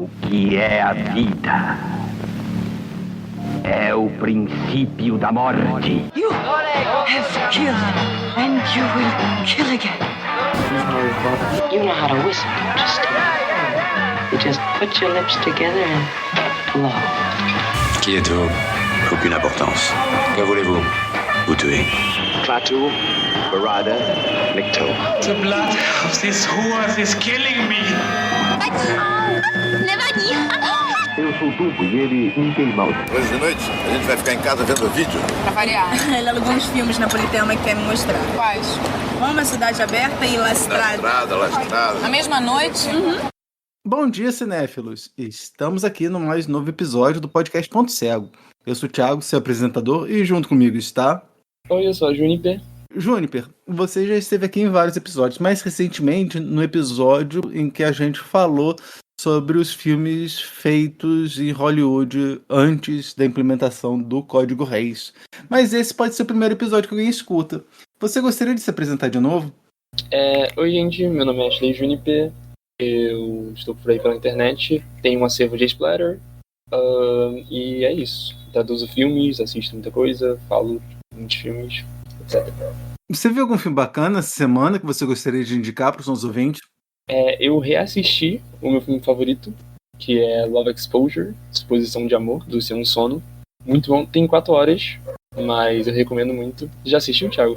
O que é a vida? É o princípio da morte. You have killed and you will kill again. You know how to whistle, don't you, Steve? You just put your lips together and blow. Qui êtes-vous? Aucune importance. Que voulez-vous? Vous tuer. Klaatu, Barada, Nikto. The blood of these whores is killing me. Eu sou o Tubo e ele Mickey Mouse. Hoje de noite, a gente vai ficar em casa vendo vídeo. Pra variar. Ele alugou uns filmes napolitano que quer me mostrar. Quais? Roma, Cidade Aberta e La Strada. Na mesma noite? Bom dia, cinéfilos! Estamos aqui no mais novo episódio do podcast Ponto Cego. Eu sou o Thiago, seu apresentador, e junto comigo está... Oi, eu sou a Juniper. Juniper, você já esteve aqui em vários episódios, mais recentemente no episódio em que a gente falou sobre os filmes feitos em Hollywood antes da implementação do Código Reis. Mas esse pode ser o primeiro episódio que alguém escuta. Você gostaria de se apresentar de novo? Oi, gente, meu nome é Ashley Juniper. Eu estou por aí pela internet, tenho um acervo de Splatter, e é isso. Traduzo filmes, assisto muita coisa, falo muitos filmes, etc. Você viu algum filme bacana essa semana que você gostaria de indicar para os nossos ouvintes? Eu reassisti o meu filme favorito, que é Love Exposure, Exposição de Amor, do Sion Sono. Muito bom, tem 4 horas, mas eu recomendo muito. Já assistiu, Thiago?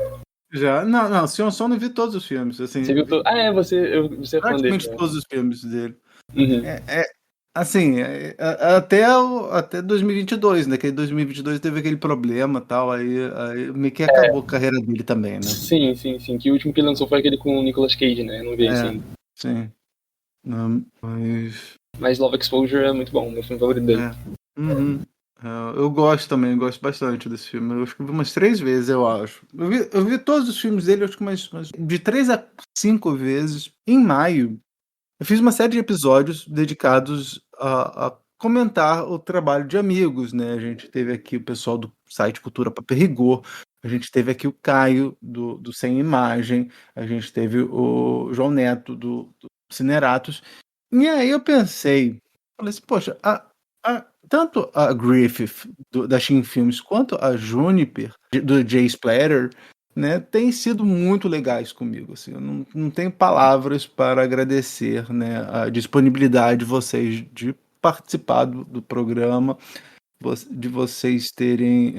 Já? Não, Sion Sono eu vi todos os filmes. Assim, você viu você é fã dele. Praticamente todos os filmes dele. Uhum. Até 2022, né? Que em 2022 teve aquele problema e tal, aí meio que acabou a carreira dele também, né? Sim. Que o último que lançou foi aquele com o Nicolas Cage, né? Eu não vi assim. Sim. Não, mas Love Exposure é muito bom, meu filme favorito dele. Uhum. Eu gosto também, gosto bastante desse filme. Eu acho que vi umas 3 vezes, eu acho. Eu vi todos os filmes dele, acho que umas de 3 a 5 vezes. Em maio, eu fiz uma série de episódios dedicados a comentar o trabalho de amigos, né? A gente teve aqui o pessoal do site Cultura Paper Rigor, a gente teve aqui o Caio, do Sem Imagem, a gente teve o João Neto, do Cineratos. E aí eu pensei, falei assim, poxa, tanto a Griffith, da Shin Films, quanto a Juniper, do Jay Splatter, né, têm sido muito legais comigo. Assim, eu não tenho palavras para agradecer, né, a disponibilidade de vocês de participar do programa, de vocês terem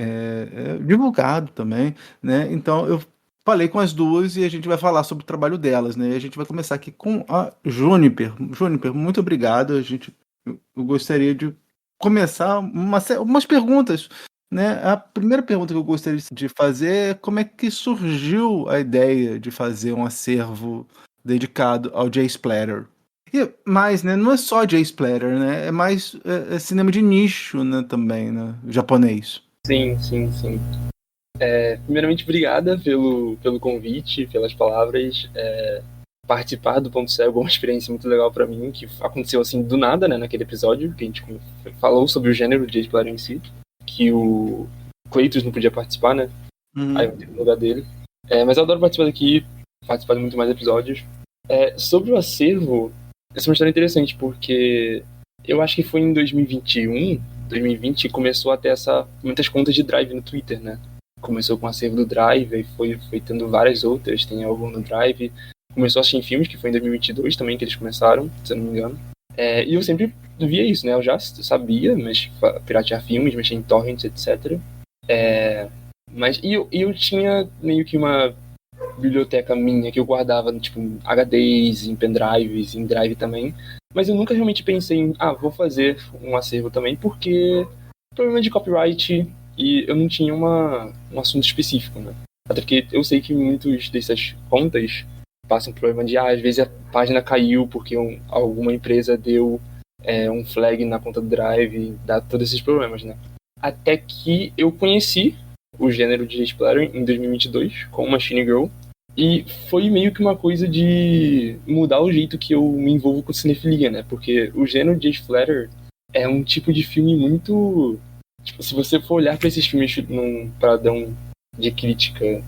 divulgado também, né? Então eu falei com as duas e a gente vai falar sobre o trabalho delas, né? E a gente vai começar aqui com a Juniper. Juniper, muito obrigado. Eu gostaria de começar umas perguntas, né? A primeira pergunta que eu gostaria de fazer é como é que surgiu a ideia de fazer um acervo dedicado ao Jay Splatter? Mas, né, não é só Jay Splatter, né? É mais cinema de nicho, né, também, né? Japonês. Sim. Primeiramente, obrigada pelo convite, pelas palavras. Participar do Ponto Cego é uma experiência muito legal pra mim, que aconteceu assim do nada, né, naquele episódio, que a gente falou sobre o gênero de Jay Splatter em si, que o Cleitus não podia participar, né? Aí eu entrei no lugar dele. Mas eu adoro participar daqui, participar de muito mais episódios. Sobre o acervo, essa é uma história interessante, porque eu acho que foi em 2020, começou a ter muitas contas de Drive no Twitter, né? Começou com o acervo do Drive, aí foi tendo várias outras, tem algum no Drive. Começou a assistir filmes, que foi em 2022 também que eles começaram, se eu não me engano. E eu sempre via isso, né? Eu já sabia, piratear filmes, mexer em torrents, etc. Mas eu tinha meio que uma biblioteca minha que eu guardava tipo, em HDs, em pendrives, em drive também. Mas eu nunca realmente pensei em, vou fazer um acervo também, porque problema de copyright e eu não tinha um assunto específico, né? Até porque eu sei que muitas dessas contas passam por problema de, às vezes a página caiu porque alguma empresa deu um flag na conta do Drive e dá todos esses problemas, né? Até que eu conheci o gênero de Jay Splatter em 2022 com Machine Girl e foi meio que uma coisa de mudar o jeito que eu me envolvo com cinefilia, né? Porque o gênero de Jay Splatter é um tipo de filme muito... Tipo, se você for olhar para esses filmes num padrão de crítica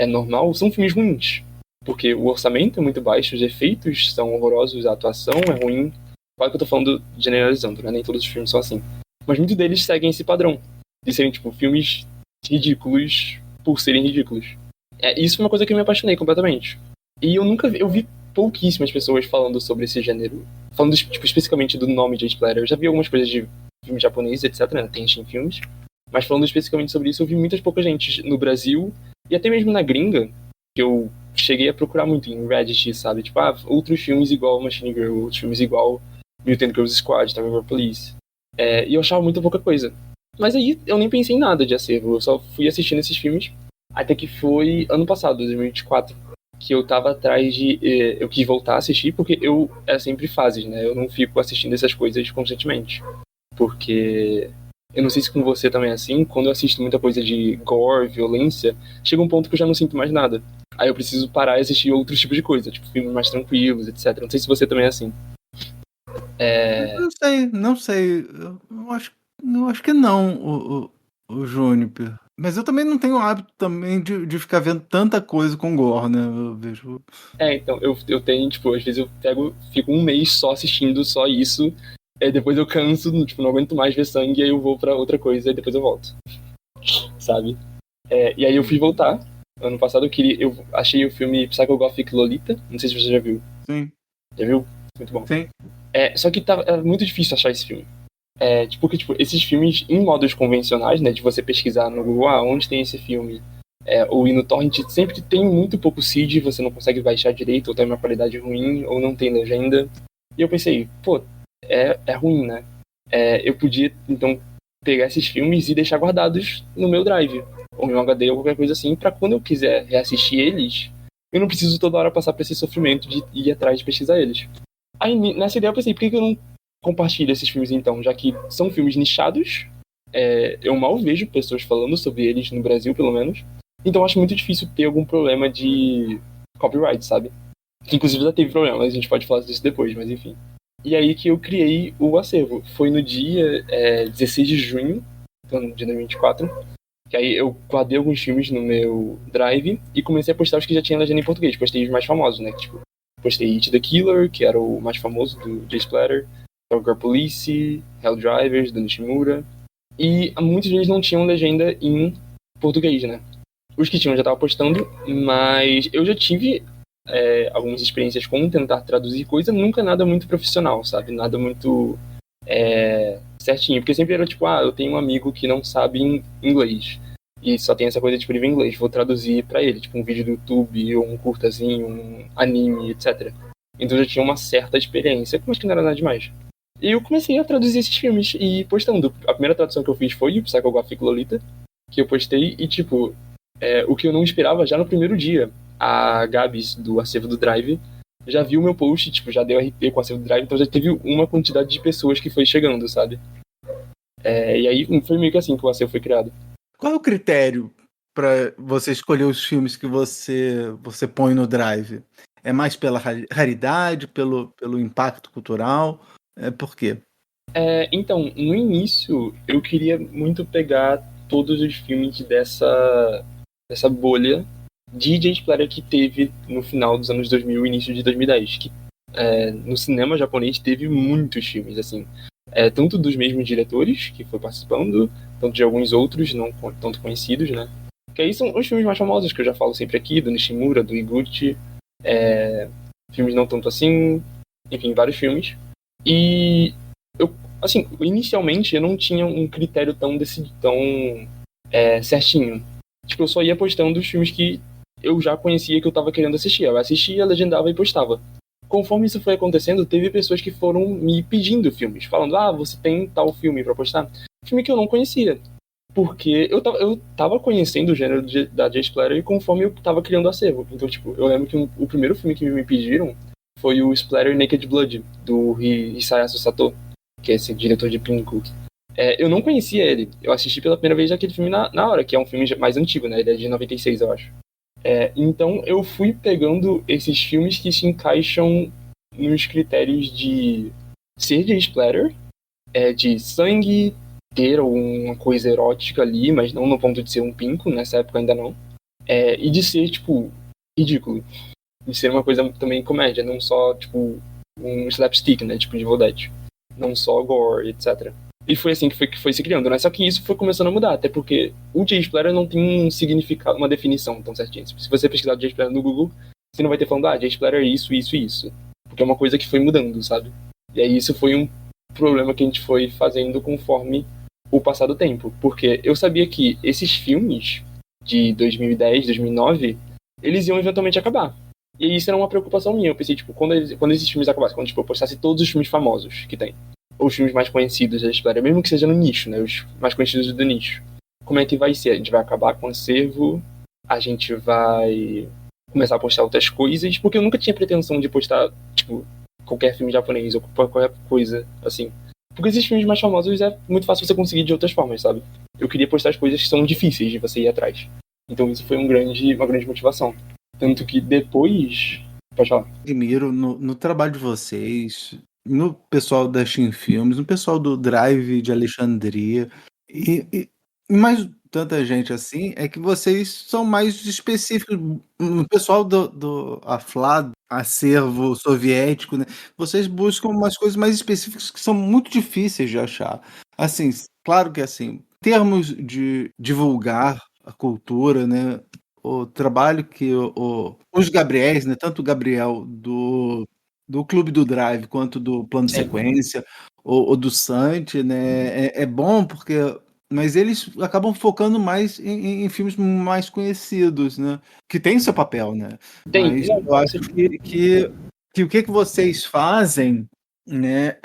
normal, são filmes ruins. Porque o orçamento é muito baixo, os efeitos são horrorosos, a atuação é ruim, Claro que eu tô falando generalizando, né? Nem todos os filmes são assim. Mas muitos deles seguem esse padrão. De serem, tipo, filmes ridículos por serem ridículos. Isso foi uma coisa que eu me apaixonei completamente. E eu vi pouquíssimas pessoas falando sobre esse gênero. Falando, tipo, especificamente do nome de Splatter. Eu já vi algumas coisas de filmes japoneses, etc, né? Tem filmes. Mas falando especificamente sobre isso, eu vi pouca gente no Brasil e até mesmo na gringa, que eu cheguei a procurar muito em Reddit, sabe? Tipo, outros filmes igual Machine Girl, outros filmes igual Mutant Girls Squad, Time Over Police. E eu achava muito pouca coisa. Mas aí eu nem pensei em nada de acervo, eu só fui assistindo esses filmes até que foi ano passado, 2024, que eu tava atrás de... eu quis voltar a assistir, porque era sempre fases, né? Eu não fico assistindo essas coisas constantemente. Porque... eu não sei se com você também é assim, quando eu assisto muita coisa de gore, violência, chega um ponto que eu já não sinto mais nada. Aí eu preciso parar e assistir outros tipos de coisa, tipo filmes mais tranquilos, etc. Não sei se você também é assim. Não sei. Eu acho que não, o Júniper. Mas eu também não tenho o hábito também de ficar vendo tanta coisa com gore, né? Eu vejo... então, eu tenho, tipo, às vezes fico um mês só assistindo só isso, depois eu canso, tipo, não aguento mais ver sangue, aí eu vou pra outra coisa e depois eu volto. Sabe? E aí eu fui voltar. Ano passado eu achei o filme Psycho Gothic Lolita, não sei se você já viu. Sim. Já viu? Muito bom. Sim. Só que é muito difícil achar esse filme. Porque, tipo, esses filmes em modos convencionais, né, de você pesquisar no Google, onde tem esse filme, ou ir no torrent, sempre tem muito pouco seed, você não consegue baixar direito, ou tem uma qualidade ruim, ou não tem legenda. E eu pensei, pô, é ruim, né? Eu podia, então, pegar esses filmes e deixar guardados no meu drive, ou em um HD, ou qualquer coisa assim, pra quando eu quiser reassistir eles, eu não preciso toda hora passar por esse sofrimento de ir atrás de pesquisar eles. Aí, nessa ideia, eu pensei, por que eu não compartilho esses filmes, então? Já que são filmes nichados, eu mal vejo pessoas falando sobre eles no Brasil, pelo menos. Então, eu acho muito difícil ter algum problema de copyright, sabe? Que, inclusive, já teve problema, a gente pode falar disso depois, mas enfim. E aí que eu criei o acervo. Foi no dia 16 de junho de 2024, que aí eu guardei alguns filmes no meu drive e comecei a postar os que já tinham legenda em português. Postei os mais famosos, né? Tipo, postei It the Killer, que era o mais famoso do J-Splatter, Girl Police, Hell Drivers, do Nishimura. E muitos deles não tinham legenda em português, né? Os que tinham já estavam postando, mas eu já tive algumas experiências com tentar traduzir coisa, nunca nada muito profissional, sabe? Nada muito certinho, porque sempre era tipo, eu tenho um amigo que não sabe inglês e só tem essa coisa disponível em inglês, vou traduzir pra ele, tipo um vídeo do YouTube, ou um curtazinho, um anime, etc. Então eu já tinha uma certa experiência, mas que não era nada demais. E eu comecei a traduzir esses filmes e postando. A primeira tradução que eu fiz foi o Psycho Gothic Lolita, que eu postei, e tipo, o que eu não esperava já no primeiro dia, a Gabs do acervo do Drive já viu o meu post, tipo, já deu RP com o acervo do Drive, então já teve uma quantidade de pessoas que foi chegando, sabe? E aí foi meio que assim que o acervo foi criado. Qual é o critério para você escolher os filmes que você põe no Drive? É mais pela raridade, pelo impacto cultural? Por quê? Então, no início, eu queria muito pegar todos os filmes dessa bolha de J-Splatter que teve no final dos anos 2000 e início de 2010. Que no cinema japonês teve muitos filmes, assim. Tanto dos mesmos diretores que foi participando, tanto de alguns outros não tanto conhecidos, né? Que aí são os filmes mais famosos que eu já falo sempre aqui, do Nishimura, do Iguchi, filmes não tanto assim, enfim, vários filmes. E eu, assim, inicialmente eu não tinha um critério tão certinho. Tipo, eu só ia postando os filmes que eu já conhecia, que eu tava querendo assistir. Eu assistia, legendava e postava. Conforme isso foi acontecendo, teve pessoas que foram me pedindo filmes, falando, você tem tal filme pra postar? Filme que eu não conhecia. Porque eu tava conhecendo o gênero da J-Splatter e conforme eu tava criando acervo. Então, tipo, eu lembro que o primeiro filme que me pediram foi o Splatter Naked Blood, do Hisayasu Sato, que é esse diretor de Pinnacle. Eu não conhecia ele. Eu assisti pela primeira vez aquele filme na hora, que é um filme mais antigo, né? Ele é de 96, eu acho. Então eu fui pegando esses filmes que se encaixam nos critérios de ser de splatter, de sangue, ter uma coisa erótica ali, mas não no ponto de ser um pinco, nessa época ainda não. E de ser, tipo, ridículo. De ser uma coisa também comédia, não só, tipo, um slapstick, né? Tipo de Evil Dead. Não só gore, etc. E foi assim que foi se criando, né? Só que isso foi começando a mudar, até porque o J. Splatter não tem um significado, uma definição tão certinha. Se você pesquisar o J. Splatter no Google, você não vai ter falando, J. Splatter é isso, isso e isso. Porque é uma coisa que foi mudando, sabe? E aí isso foi um problema que a gente foi fazendo conforme o passar do tempo. Porque eu sabia que esses filmes de 2010, 2009, eles iam eventualmente acabar. E isso era uma preocupação minha. Eu pensei, tipo, quando esses filmes acabassem, quando tipo, eu postasse todos os filmes famosos que tem, ou os filmes mais conhecidos da história, mesmo que seja no nicho, né, os mais conhecidos do nicho, como é que vai ser? A gente vai acabar com o acervo, a gente vai começar a postar outras coisas, porque eu nunca tinha pretensão de postar, tipo, qualquer filme japonês ou qualquer coisa, assim. Porque esses filmes mais famosos é muito fácil você conseguir de outras formas, sabe? Eu queria postar as coisas que são difíceis de você ir atrás. Então isso foi uma grande motivação. Tanto que depois... Pode falar. Admiro no trabalho de vocês, no pessoal da Shin Filmes, no pessoal do Drive de Alexandria, e mais tanta gente assim, é que vocês são mais específicos. O pessoal do AFLA, acervo soviético, né? Vocês buscam umas coisas mais específicas que são muito difíceis de achar. Assim, claro que assim, em termos de divulgar a cultura, né? O trabalho que os Gabriéis, né, tanto o Gabriel do Clube do Drive quanto do Plano de Sequência, ou do Santi, né, é bom porque... Mas eles acabam focando mais em filmes mais conhecidos, né? Que tem seu papel, né? Mas eu acho que o que vocês fazem, né,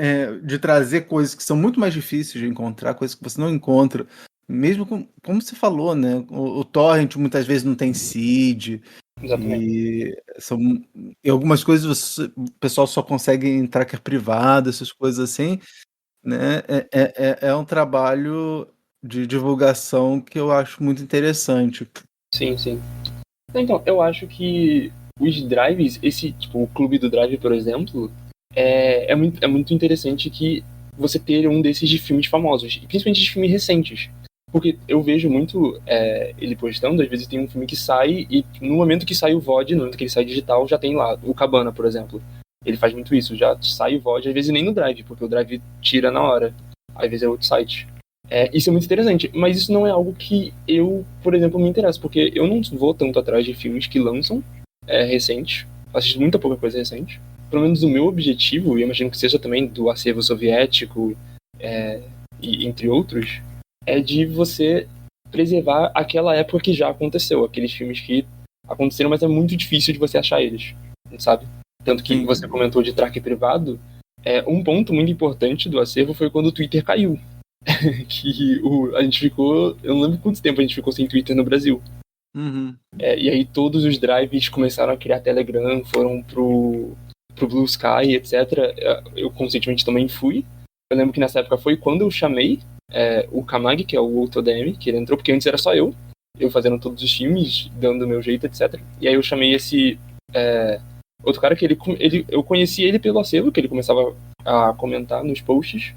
de trazer coisas que são muito mais difíceis de encontrar, coisas que você não encontra, mesmo como você falou, né? O torrent muitas vezes não tem seed. Exatamente. E algumas coisas o pessoal só consegue em tracker privado, essas coisas assim, né? É um trabalho de divulgação que eu acho muito interessante. Sim. Então, eu acho que os drives, tipo, o Clube do Drive, por exemplo, é muito interessante que você ter um desses de filmes famosos, e principalmente de filmes recentes. Porque eu vejo muito ele postando, às vezes tem um filme que sai, e no momento que sai o VOD, no momento que ele sai digital, já tem lá, o Cabana, por exemplo. Ele faz muito isso, já sai o VOD, às vezes nem no Drive, porque o Drive tira na hora. Às vezes é outro site. Isso é muito interessante, mas isso não é algo que eu, por exemplo, me interesso, porque eu não vou tanto atrás de filmes que lançam recentes, assisto muita pouca coisa recente. Pelo menos o meu objetivo, e eu imagino que seja também do acervo soviético, e entre outros, é de você preservar aquela época que já aconteceu, aqueles filmes que aconteceram, mas é muito difícil de você achar eles, sabe? Tanto que você comentou de tracker privado, um ponto muito importante do acervo foi quando o Twitter caiu. Que a gente ficou, eu não lembro quanto tempo a gente ficou sem Twitter no Brasil. Uhum. E aí todos os drives começaram a criar Telegram, foram pro Blue Sky, etc. Eu conscientemente também fui. Eu lembro que nessa época foi quando eu chamei o Kamagi, que é o outro ADM, que ele entrou, porque antes era só eu fazendo todos os filmes, dando o meu jeito, etc. E aí eu chamei esse outro cara que eu conheci ele pelo acervo, que ele começava a comentar nos posts.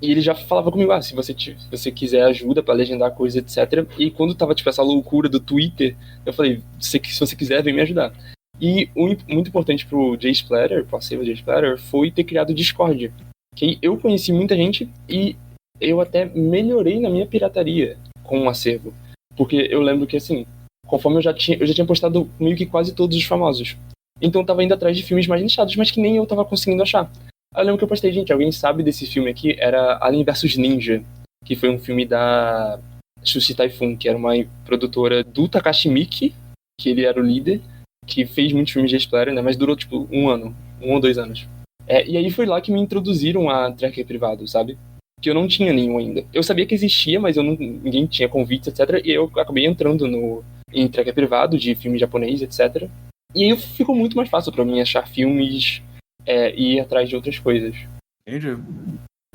E ele já falava comigo, se você quiser ajuda pra legendar coisa, etc. E quando tava, tipo, essa loucura do Twitter, eu falei, se você quiser, vem me ajudar. E muito importante pro J. Splatter, pro acervo J. Splatter, foi ter criado o Discord. Que eu conheci muita gente e eu até melhorei na minha pirataria com o acervo. Porque eu lembro que, assim, conforme eu já tinha postado meio que quase todos os famosos. Então eu tava indo atrás de filmes mais nichados, mas que nem eu tava conseguindo achar. Eu lembro que eu postei, gente, alguém sabe desse filme aqui? Era Alien vs Ninja, que foi um filme da Sushi Typhoon, que era uma produtora do Takashi Miike, que ele era o líder, que fez muitos filmes de Splatter, né, mas durou, tipo, 1 ou 2 anos. E aí foi lá que me introduziram a tracker privado, sabe? Que eu não tinha nenhum ainda. Eu sabia que existia, mas ninguém tinha convites, etc. E eu acabei entrando em tracker privado de filme japonês, etc. E aí ficou muito mais fácil pra mim achar filmes... e ir atrás de outras coisas. Entendi.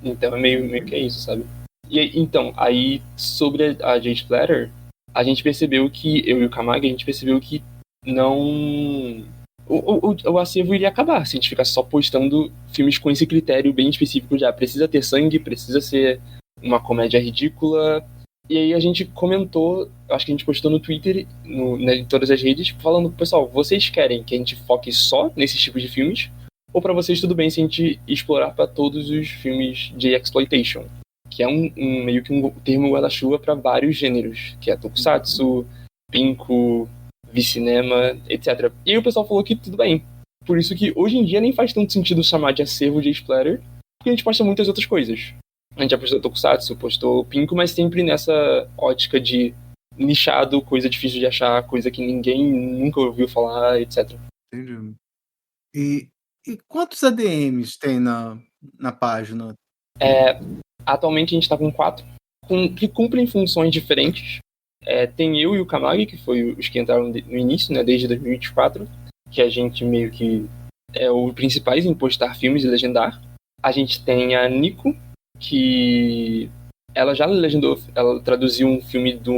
Então é meio que é isso, sabe? E então, aí sobre a J. Splatter, a gente percebeu que, eu e o Kamagi, a gente percebeu que não... O acervo iria acabar se a gente ficasse só postando filmes com esse critério bem específico de precisa ter sangue, precisa ser uma comédia ridícula. E aí a gente comentou, acho que a gente postou no Twitter, em todas as redes, falando pro pessoal, vocês querem que a gente foque só nesses tipos de filmes? ou pra vocês tudo bem se a gente explorar pra todos os filmes de exploitation, que é meio que um termo guarda-chuva pra vários gêneros, que é tokusatsu, pinku, V-cinema, etc. E aí o pessoal falou que tudo bem. Por isso que hoje em dia nem faz tanto sentido chamar de acervo de Splatter, porque a gente posta muitas outras coisas. A gente já postou tokusatsu, postou pinku, mas sempre nessa ótica de nichado, coisa difícil de achar, coisa que ninguém nunca ouviu falar, etc. Entendi. E quantos ADMs tem na página? Atualmente a gente tá com 4, que cumprem funções diferentes. Tem eu e o Kamagi, que foi os que entraram no início, né, desde 2024, que a gente meio que é os principais em postar filmes e legendar. A gente tem a Nico, que ela já legendou, ela traduziu um filme de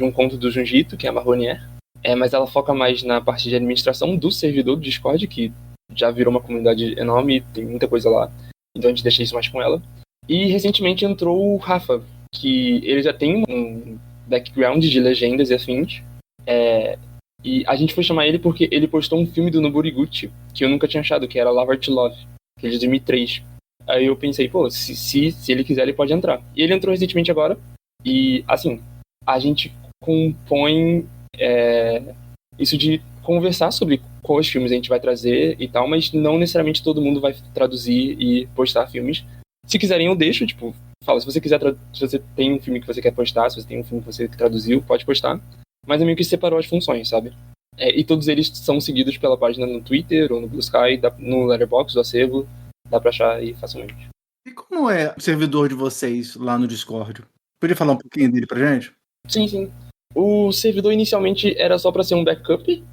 um conto do Junji Ito, que é a Marronier, mas ela foca mais na parte de administração do servidor do Discord, que já virou uma comunidade enorme, tem muita coisa lá, então a gente deixa isso mais com ela. E recentemente entrou o Rafa, que ele já tem um background de legendas e afins, e a gente foi chamar ele porque ele postou um filme do Noburiguchi, que eu nunca tinha achado, que era Love Art Love, que é de 2003. Aí eu pensei, pô, se ele quiser ele pode entrar. E ele entrou recentemente agora, e assim, a gente compõe isso de conversar sobre quais filmes a gente vai trazer e tal, mas não necessariamente todo mundo vai traduzir e postar filmes. Se quiserem eu deixo, tipo, fala, se você quiser, se você tem um filme que você quer postar, se você tem um filme que você traduziu, pode postar. Mas é meio que separou as funções, sabe? E todos eles são seguidos pela página no Twitter ou no Blue Sky, no Letterboxd, do acervo, dá pra achar aí facilmente. E como é o servidor de vocês lá no Discord? Podia falar um pouquinho dele pra gente? Sim. O servidor inicialmente era só pra ser um backup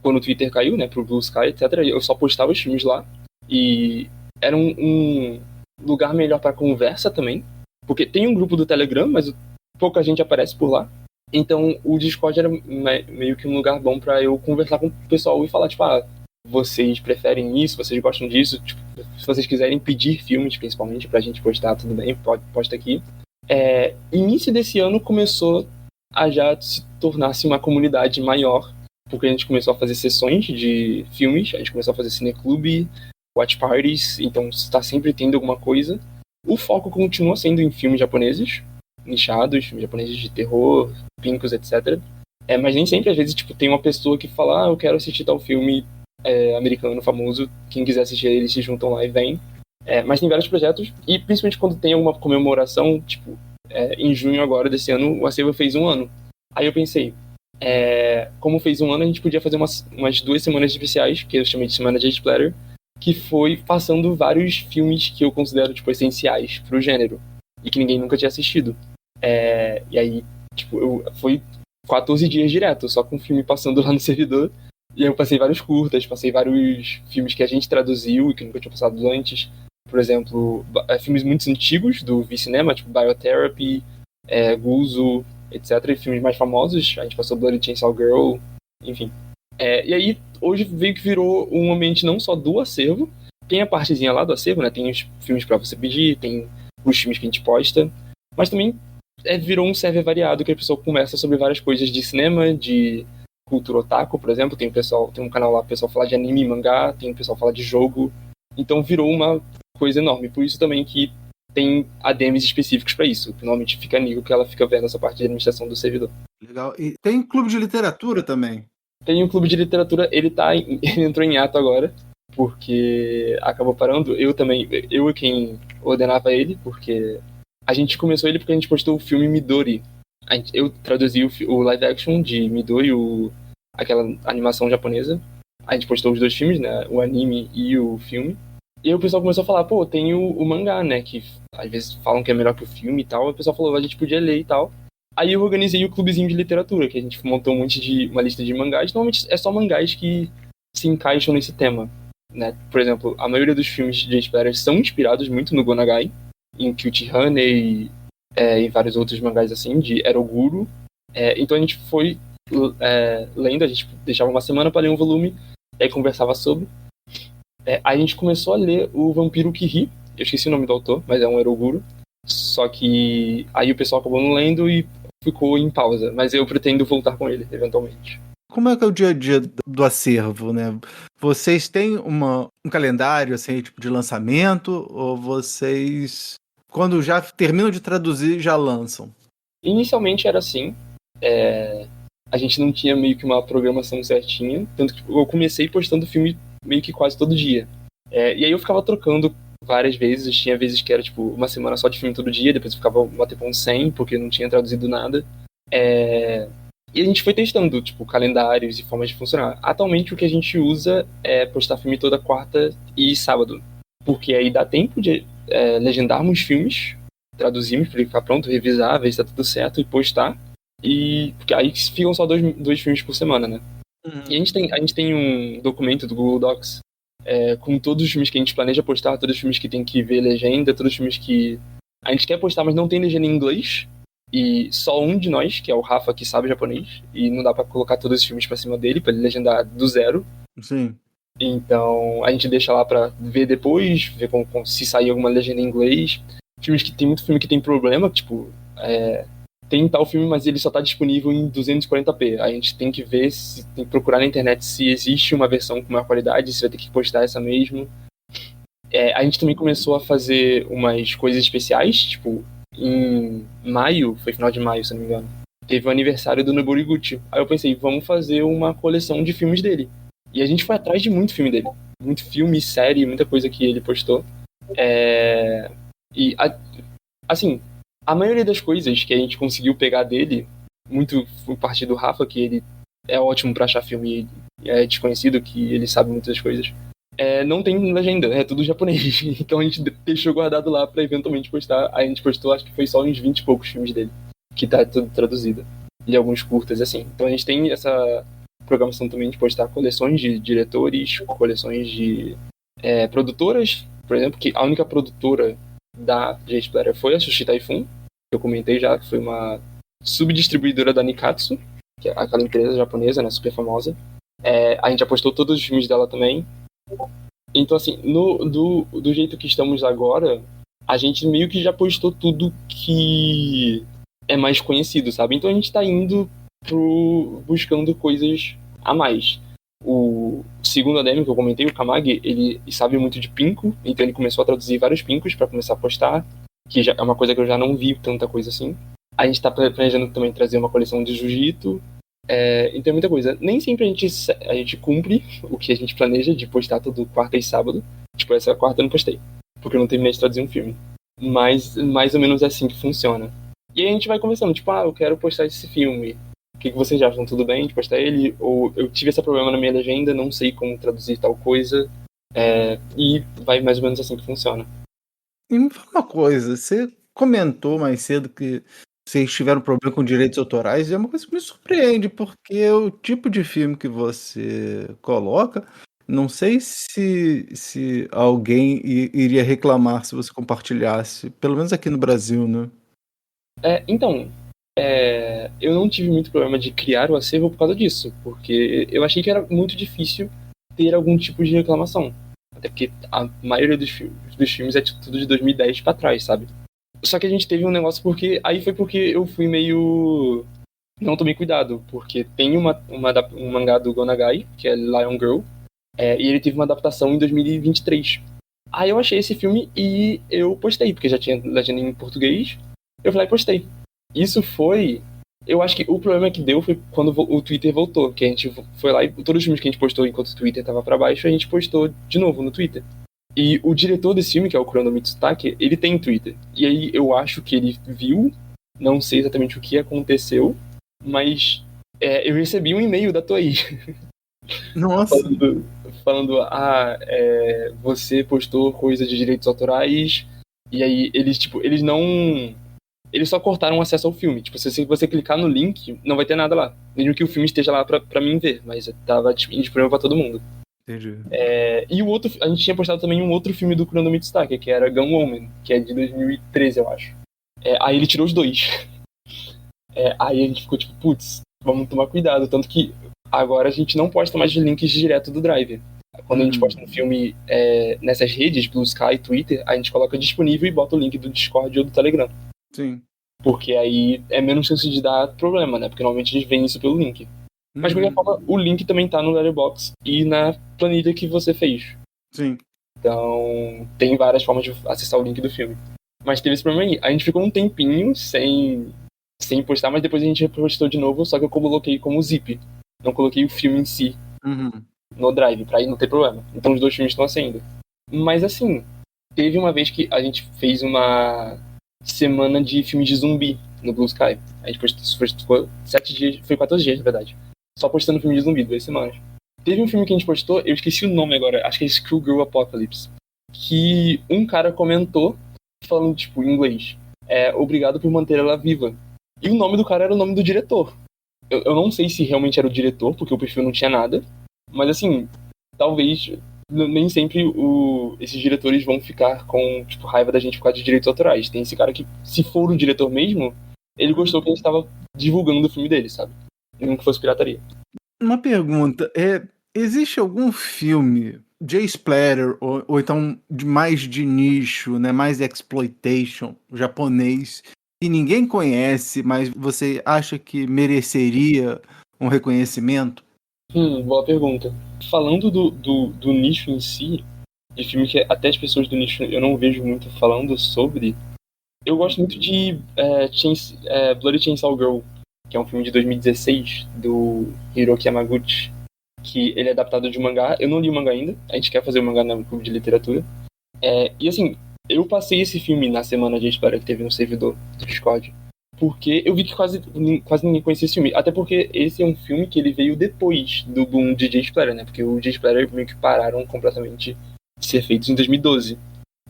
quando o Twitter caiu, né, pro Blue Sky, etc. Eu só postava os filmes lá. E era um lugar melhor pra conversa também. Porque tem um grupo do Telegram, mas pouca gente aparece por lá. Então o Discord era meio que um lugar bom pra eu conversar com o pessoal e falar, tipo, vocês preferem isso, vocês gostam disso, tipo, se vocês quiserem pedir filmes, principalmente, pra gente postar, tudo bem, posta aqui. Início desse ano começou a já se tornar-se uma comunidade maior, porque a gente começou a fazer sessões de filmes, a gente começou a fazer cineclube, watch parties, então está sempre tendo alguma coisa. O foco continua sendo em filmes japoneses, nichados, filmes japoneses de terror, pincos, etc. Mas nem sempre, às vezes, tipo, tem uma pessoa que fala, eu quero assistir tal filme americano famoso, quem quiser assistir eles se juntam lá e vem. Mas tem vários projetos, e principalmente quando tem alguma comemoração, tipo, em junho agora desse ano, o acervo fez 1 ano. Aí eu pensei, como fez 1 ano, a gente podia fazer umas 2 semanas especiais, que eu chamei de Semana de Splatter, que foi passando vários filmes que eu considero, tipo, essenciais pro gênero, e que ninguém nunca tinha assistido. E aí, tipo, foi 14 dias direto, só com o filme passando lá no servidor. E eu passei vários curtas, passei vários filmes que a gente traduziu e que nunca tinha passado antes. Por exemplo, filmes muito antigos do V-cinema, tipo Biotherapy, Guzo, etc. E filmes mais famosos, a gente passou Bloody Chainsaw Girl, enfim. E aí, hoje virou um ambiente não só do acervo, tem a partezinha lá do acervo, né? Tem os filmes pra você pedir, tem os filmes que a gente posta, mas também virou um server variado que a pessoa conversa sobre várias coisas de cinema, de cultura otaku, por exemplo. Tem um canal lá, o pessoal fala de anime e mangá, tem o pessoal fala de jogo. Então virou uma coisa enorme. Por isso também que tem ADMs específicos pra isso. Normalmente fica a Nico, que ela fica vendo essa parte de administração do servidor. Legal. E tem clube de literatura também? Tem um clube de literatura, ele entrou em ato agora, porque acabou parando. Eu é quem ordenava ele, porque a gente começou ele porque a gente postou o filme Midori. Eu traduzi o live action de Midori, aquela animação japonesa. A gente postou os 2 filmes, né? O anime e o filme. E aí o pessoal começou a falar, pô, tem o mangá, né? Que às vezes falam que é melhor que o filme e tal. O pessoal falou, a gente podia ler e tal. Aí eu organizei o clubezinho de literatura, que a gente montou uma lista de mangás. Normalmente é só mangás que se encaixam nesse tema, né? Por exemplo, a maioria dos filmes de Splatter são inspirados muito no Gonagai, em Cutie Honey e vários outros mangás assim, de Eroguro. Então a gente foi lendo, a gente deixava uma semana para ler um volume, e aí conversava sobre. Aí a gente começou a ler o Vampiro que Ri, eu esqueci o nome do autor, mas é um Eroguro. Só que aí o pessoal acabou não lendo e ficou em pausa, mas eu pretendo voltar com ele, eventualmente. Como é que é o dia a dia do acervo, né? Vocês têm um calendário, assim, tipo de lançamento, ou vocês, quando já terminam de traduzir, já lançam? Inicialmente era assim. A gente não tinha meio que uma programação certinha, tanto que eu comecei postando filme meio que quase todo dia. E aí eu ficava trocando várias vezes, tinha vezes que era tipo uma semana só de filme todo dia, depois eu ficava um tempão sem, porque não tinha traduzido nada. E a gente foi testando, tipo, calendários e formas de funcionar. Atualmente o que a gente usa é postar filme toda quarta e sábado, porque aí dá tempo de legendarmos filmes, traduzirmos para ele ficar pronto, revisar, ver se tá tudo certo e postar. E porque aí ficam só dois filmes por semana, né? E a gente tem um documento do Google Docs com todos os filmes que a gente planeja postar, todos os filmes que tem que ver legenda, todos os filmes que a gente quer postar, mas não tem legenda em inglês. E só um de nós, que é o Rafa, que sabe japonês, e não dá pra colocar todos os filmes pra cima dele, pra ele legendar do zero. Sim. Então a gente deixa lá pra ver depois, ver se sair alguma legenda em inglês. Filmes que tem muito filme que tem problema, tipo, tem tal filme, mas ele só tá disponível em 240p. A gente tem que ver, tem que procurar na internet se existe uma versão com maior qualidade, se vai ter que postar essa mesmo. A gente também começou a fazer umas coisas especiais, tipo, em maio, foi final de maio, se não me engano, teve o aniversário do Noboriguchi. Aí eu pensei, vamos fazer uma coleção de filmes dele. E a gente foi atrás de muito filme dele. Muito filme, série, muita coisa que ele postou. Assim, a maioria das coisas que a gente conseguiu pegar dele, muito por parte do Rafa, que ele é ótimo pra achar filme, é desconhecido, que ele sabe muitas coisas. Não tem legenda, é tudo japonês. Então a gente deixou guardado lá pra eventualmente postar. A gente postou, acho que foi só uns 20 e poucos filmes dele, que tá tudo traduzido. E alguns curtas, assim. Então a gente tem essa programação também de postar coleções de diretores, coleções de produtoras. Por exemplo, que a única produtora da J-Splatter foi a Sushi Typhoon, que eu comentei já, que foi uma subdistribuidora da Nikatsu, que é aquela empresa japonesa, né, super famosa. A gente apostou todos os filmes dela também. Então, assim, do jeito que estamos agora, a gente meio que já postou tudo que é mais conhecido, sabe? Então a gente tá indo buscando coisas a mais. O segundo ADM que eu comentei, o Kamagi, ele sabe muito de pinko, então ele começou a traduzir vários pinkos pra começar a postar, que já é uma coisa que eu já não vi tanta coisa assim. A gente tá planejando também trazer uma coleção de jiu-jitsu. Então é muita coisa. Nem sempre a gente cumpre o que a gente planeja de postar todo quarta e sábado. Tipo, essa quarta eu não postei, porque eu não terminei de traduzir um filme. Mas mais ou menos é assim que funciona. E aí a gente vai conversando, tipo, eu quero postar esse filme. O que vocês acham? Tudo bem de postar ele? Ou eu tive esse problema na minha legenda, não sei como traduzir tal coisa. E vai mais ou menos assim que funciona. E me fala uma coisa, você comentou mais cedo que vocês tiveram problema com direitos autorais, e é uma coisa que me surpreende, porque o tipo de filme que você coloca, não sei se alguém iria reclamar se você compartilhasse, pelo menos aqui no Brasil, né? Então, eu não tive muito problema de criar o acervo por causa disso, porque eu achei que era muito difícil ter algum tipo de reclamação. Até porque a maioria dos filmes é tudo de 2010 pra trás, sabe? Só que a gente teve um negócio porque eu fui meio... não tomei cuidado, porque tem um mangá do Gonagai, que é Lion Girl, e ele teve uma adaptação em 2023. Aí eu achei esse filme e eu postei, porque já tinha legenda em português, eu falei, postei. Isso foi... eu acho que o problema que deu foi quando o Twitter voltou, que a gente foi lá e todos os filmes que a gente postou enquanto o Twitter tava pra baixo, a gente postou de novo no Twitter. E o diretor desse filme, que é o Kurono Mitsutake, ele tem Twitter. E aí eu acho que ele viu, não sei exatamente o que aconteceu, mas eu recebi um e-mail da Toei. Nossa! falando você postou coisa de direitos autorais, e aí eles não... eles só cortaram o acesso ao filme. Tipo, se você clicar no link, não vai ter nada lá. Mesmo que o filme esteja lá pra mim ver, mas tava disponível pra todo mundo. Entendi. E o outro, a gente tinha postado também um outro filme do Kurono Mitsutake, que era Gunwoman, que é de 2013, eu acho. Aí ele tirou os dois. Aí a gente ficou tipo, putz, vamos tomar cuidado. Tanto que agora a gente não posta mais links direto do Drive. Quando a gente posta um filme nessas redes, Blue Sky, Twitter, a gente coloca disponível e bota o link do Discord ou do Telegram. Sim. Porque aí é menos chance de dar problema, né? Porque normalmente eles veem isso pelo link. Mas, de qualquer forma, o link também tá no Letterboxd e na planilha que você fez. Sim. Então, tem várias formas de acessar o link do filme. Mas teve esse problema aí. A gente ficou um tempinho sem postar, mas depois a gente repostou de novo, só que eu coloquei como zip. Não coloquei o filme em si no Drive, pra aí não ter problema. Então os dois filmes estão saindo. Mas assim, teve uma vez que a gente fez uma semana de filmes de zumbi no Blue Sky. A gente postou 7 dias, foi 14 dias na verdade. Só postando filme de zumbi, 2 semanas. Teve um filme que a gente postou, eu esqueci o nome agora, acho que é Schoolgirl Apocalypse. Que um cara comentou, falando tipo em inglês, obrigado por manter ela viva. E o nome do cara era o nome do diretor. Eu não sei se realmente era o diretor, porque o perfil não tinha nada. Mas assim, talvez nem sempre esses diretores vão ficar com tipo, raiva da gente por causa de direitos autorais. Tem esse cara que, se for o diretor mesmo, ele gostou que a gente estava divulgando o filme dele, sabe? Não que fosse pirataria. Uma pergunta, existe algum filme J-Splatter ou então mais de nicho, né, mais exploitation japonês que ninguém conhece, mas você acha que mereceria um reconhecimento? Boa pergunta. Falando do nicho em si, de filme que até as pessoas do nicho eu não vejo muito falando sobre, eu gosto muito de Bloody Chainsaw Girl, que é um filme de 2016 do Hiroki Yamaguchi, que ele é adaptado de um mangá. Eu não li o mangá ainda, a gente quer fazer o mangá no clube de literatura. E assim, eu passei esse filme na semana de espera que teve no servidor do Discord, porque eu vi que quase ninguém conhecia esse filme. Até porque esse é um filme que ele veio depois do boom de J-Splatter, né? Porque o J-Splatter meio que pararam completamente de ser feitos em 2012.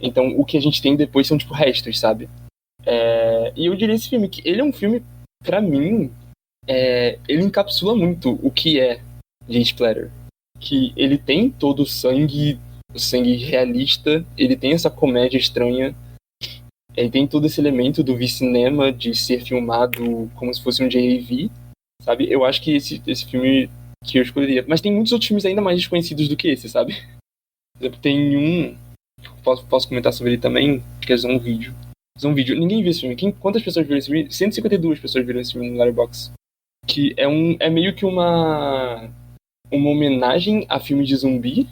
Então o que a gente tem depois são tipo restos, sabe? E eu diria esse filme, que ele é um filme, pra mim, ele encapsula muito o que é J-Splatter. Que ele tem todo o sangue realista, ele tem essa comédia estranha, ele tem todo esse elemento do V-cinema, de ser filmado como se fosse um JAV, sabe? Eu acho que esse filme que eu escolheria. Mas tem muitos outros filmes ainda mais desconhecidos do que esse, sabe? Tem um, posso comentar sobre ele também, que é Zone Video. Ninguém viu esse filme. Quantas pessoas viram esse filme? 152 pessoas viram esse filme no Letterboxd. Que é meio que uma homenagem a filmes de zumbi.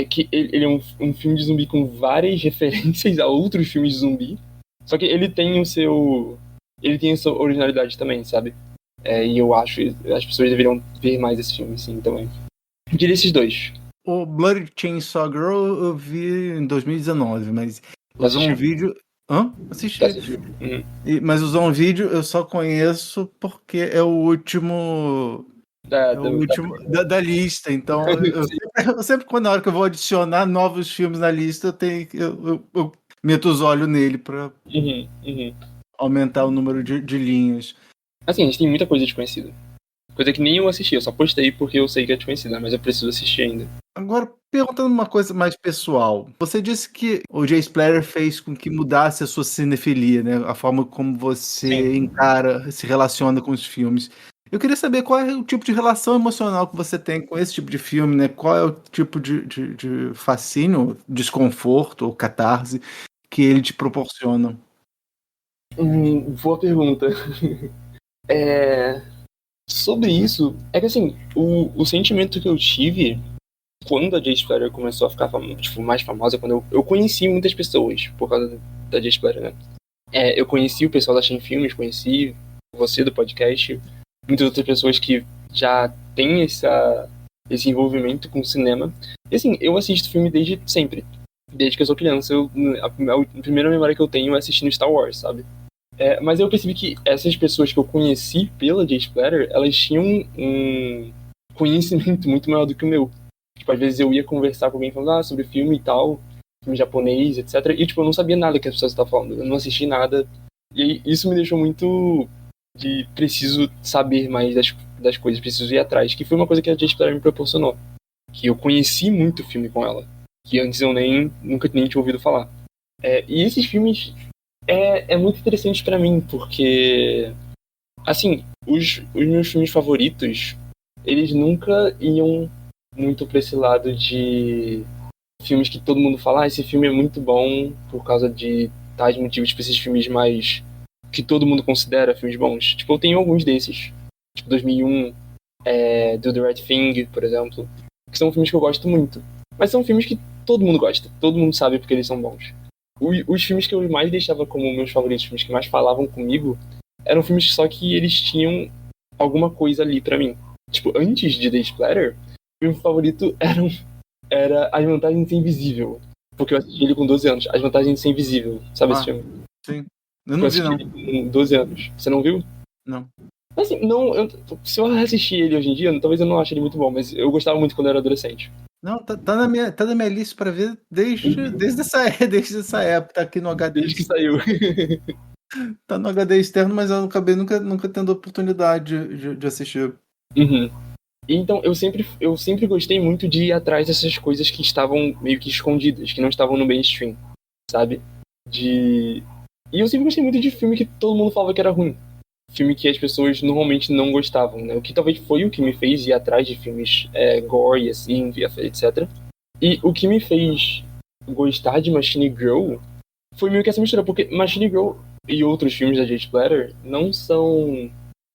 Que ele é um filme de zumbi com várias referências a outros filmes de zumbi. Só que ele tem essa originalidade também, sabe? E eu acho que as pessoas deveriam ver mais esse filme, sim, também. Eu diria esses dois. O Bloody Chainsaw Girl eu vi em 2019, mas usar um vídeo... Assisti. Mas usar um vídeo eu só conheço porque é o último... da lista, então eu sempre quando na hora que eu vou adicionar novos filmes na lista eu meto os olhos nele pra aumentar o número de linhas. Assim, a gente tem muita coisa desconhecida, coisa que nem eu assisti, eu só postei porque eu sei que é desconhecida, mas eu preciso assistir ainda. Agora, perguntando uma coisa mais pessoal, você disse que o J-Splatter fez com que mudasse a sua cinefilia, né, a forma como você encara, se relaciona com os filmes. Eu queria saber qual é o tipo de relação emocional que você tem com esse tipo de filme, né? Qual é o tipo de fascínio, desconforto ou catarse que ele te proporciona? Boa pergunta. Sobre isso, é que assim, o sentimento que eu tive quando a J-Splatter começou a ficar mais famosa, quando eu conheci muitas pessoas por causa da J-Splatter, né? Eu conheci o pessoal da Shen Filmes, conheci você do podcast, muitas outras pessoas que já têm esse envolvimento com o cinema. E assim, eu assisto filme desde sempre. Desde que eu sou criança. A primeira memória que eu tenho é assistindo Star Wars, sabe? Mas eu percebi que essas pessoas que eu conheci pela J-Splatter, elas tinham um conhecimento muito maior do que o meu. Tipo, às vezes eu ia conversar com alguém falando sobre filme e tal, filme japonês, etc. E tipo, eu não sabia nada que as pessoas estavam falando. Eu não assisti nada. E isso me deixou muito... de preciso saber mais das coisas, preciso ir atrás, que foi uma coisa que a J-Splatter me proporcionou, que eu conheci muito filme com ela, que antes eu nunca nem tinha ouvido falar. E esses filmes é muito interessante pra mim, porque assim, os meus filmes favoritos, eles nunca iam muito pra esse lado de filmes que todo mundo fala, esse filme é muito bom por causa de tais motivos, tipo esses filmes mais que todo mundo considera filmes bons. Tipo, eu tenho alguns desses. Tipo, 2001, Do The Right Thing, por exemplo, que são filmes que eu gosto muito. Mas são filmes que todo mundo gosta, todo mundo sabe porque eles são bons. Os filmes que eu mais deixava como meus favoritos, filmes que mais falavam comigo, eram filmes só que eles tinham alguma coisa ali pra mim. Tipo, antes de The Splatter, o meu favorito era As Vantagens de Ser Invisível. Porque eu assisti ele com 12 anos. As Vantagens de Ser Invisível. Sabe esse filme? Sim. Eu não vi, não. Com 12 anos. Você não viu? Não. Assim, se eu assistir ele hoje em dia, talvez eu não ache ele muito bom, mas eu gostava muito quando eu era adolescente. Não, tá na minha lista pra ver desde essa época, tá aqui no HD. Desde que saiu. Tá no HD externo, mas eu acabei nunca tendo oportunidade de assistir. Uhum. Então, eu sempre gostei muito de ir atrás dessas coisas que estavam meio que escondidas, que não estavam no mainstream, sabe? E eu sempre gostei muito de filme que todo mundo falava que era ruim. Filme que as pessoas normalmente não gostavam, né? O que talvez foi o que me fez ir atrás de filmes gore, assim, etc. E o que me fez gostar de Machine Girl foi meio que essa mistura, porque Machine Girl e outros filmes da Jade Splatter não são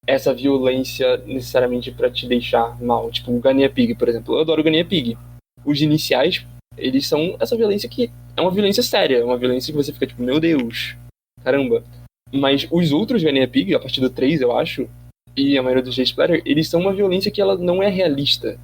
essa violência necessariamente pra te deixar mal. Tipo, o Guinea Pig, por exemplo. Eu adoro o Guinea Pig. Os iniciais, eles são essa violência que é uma violência séria, é uma violência que você fica tipo, meu Deus, caramba. Mas os outros Guinea Pig, a partir do 3, eu acho, e a maioria dos Jade Splatter, eles são uma violência que ela não é realista.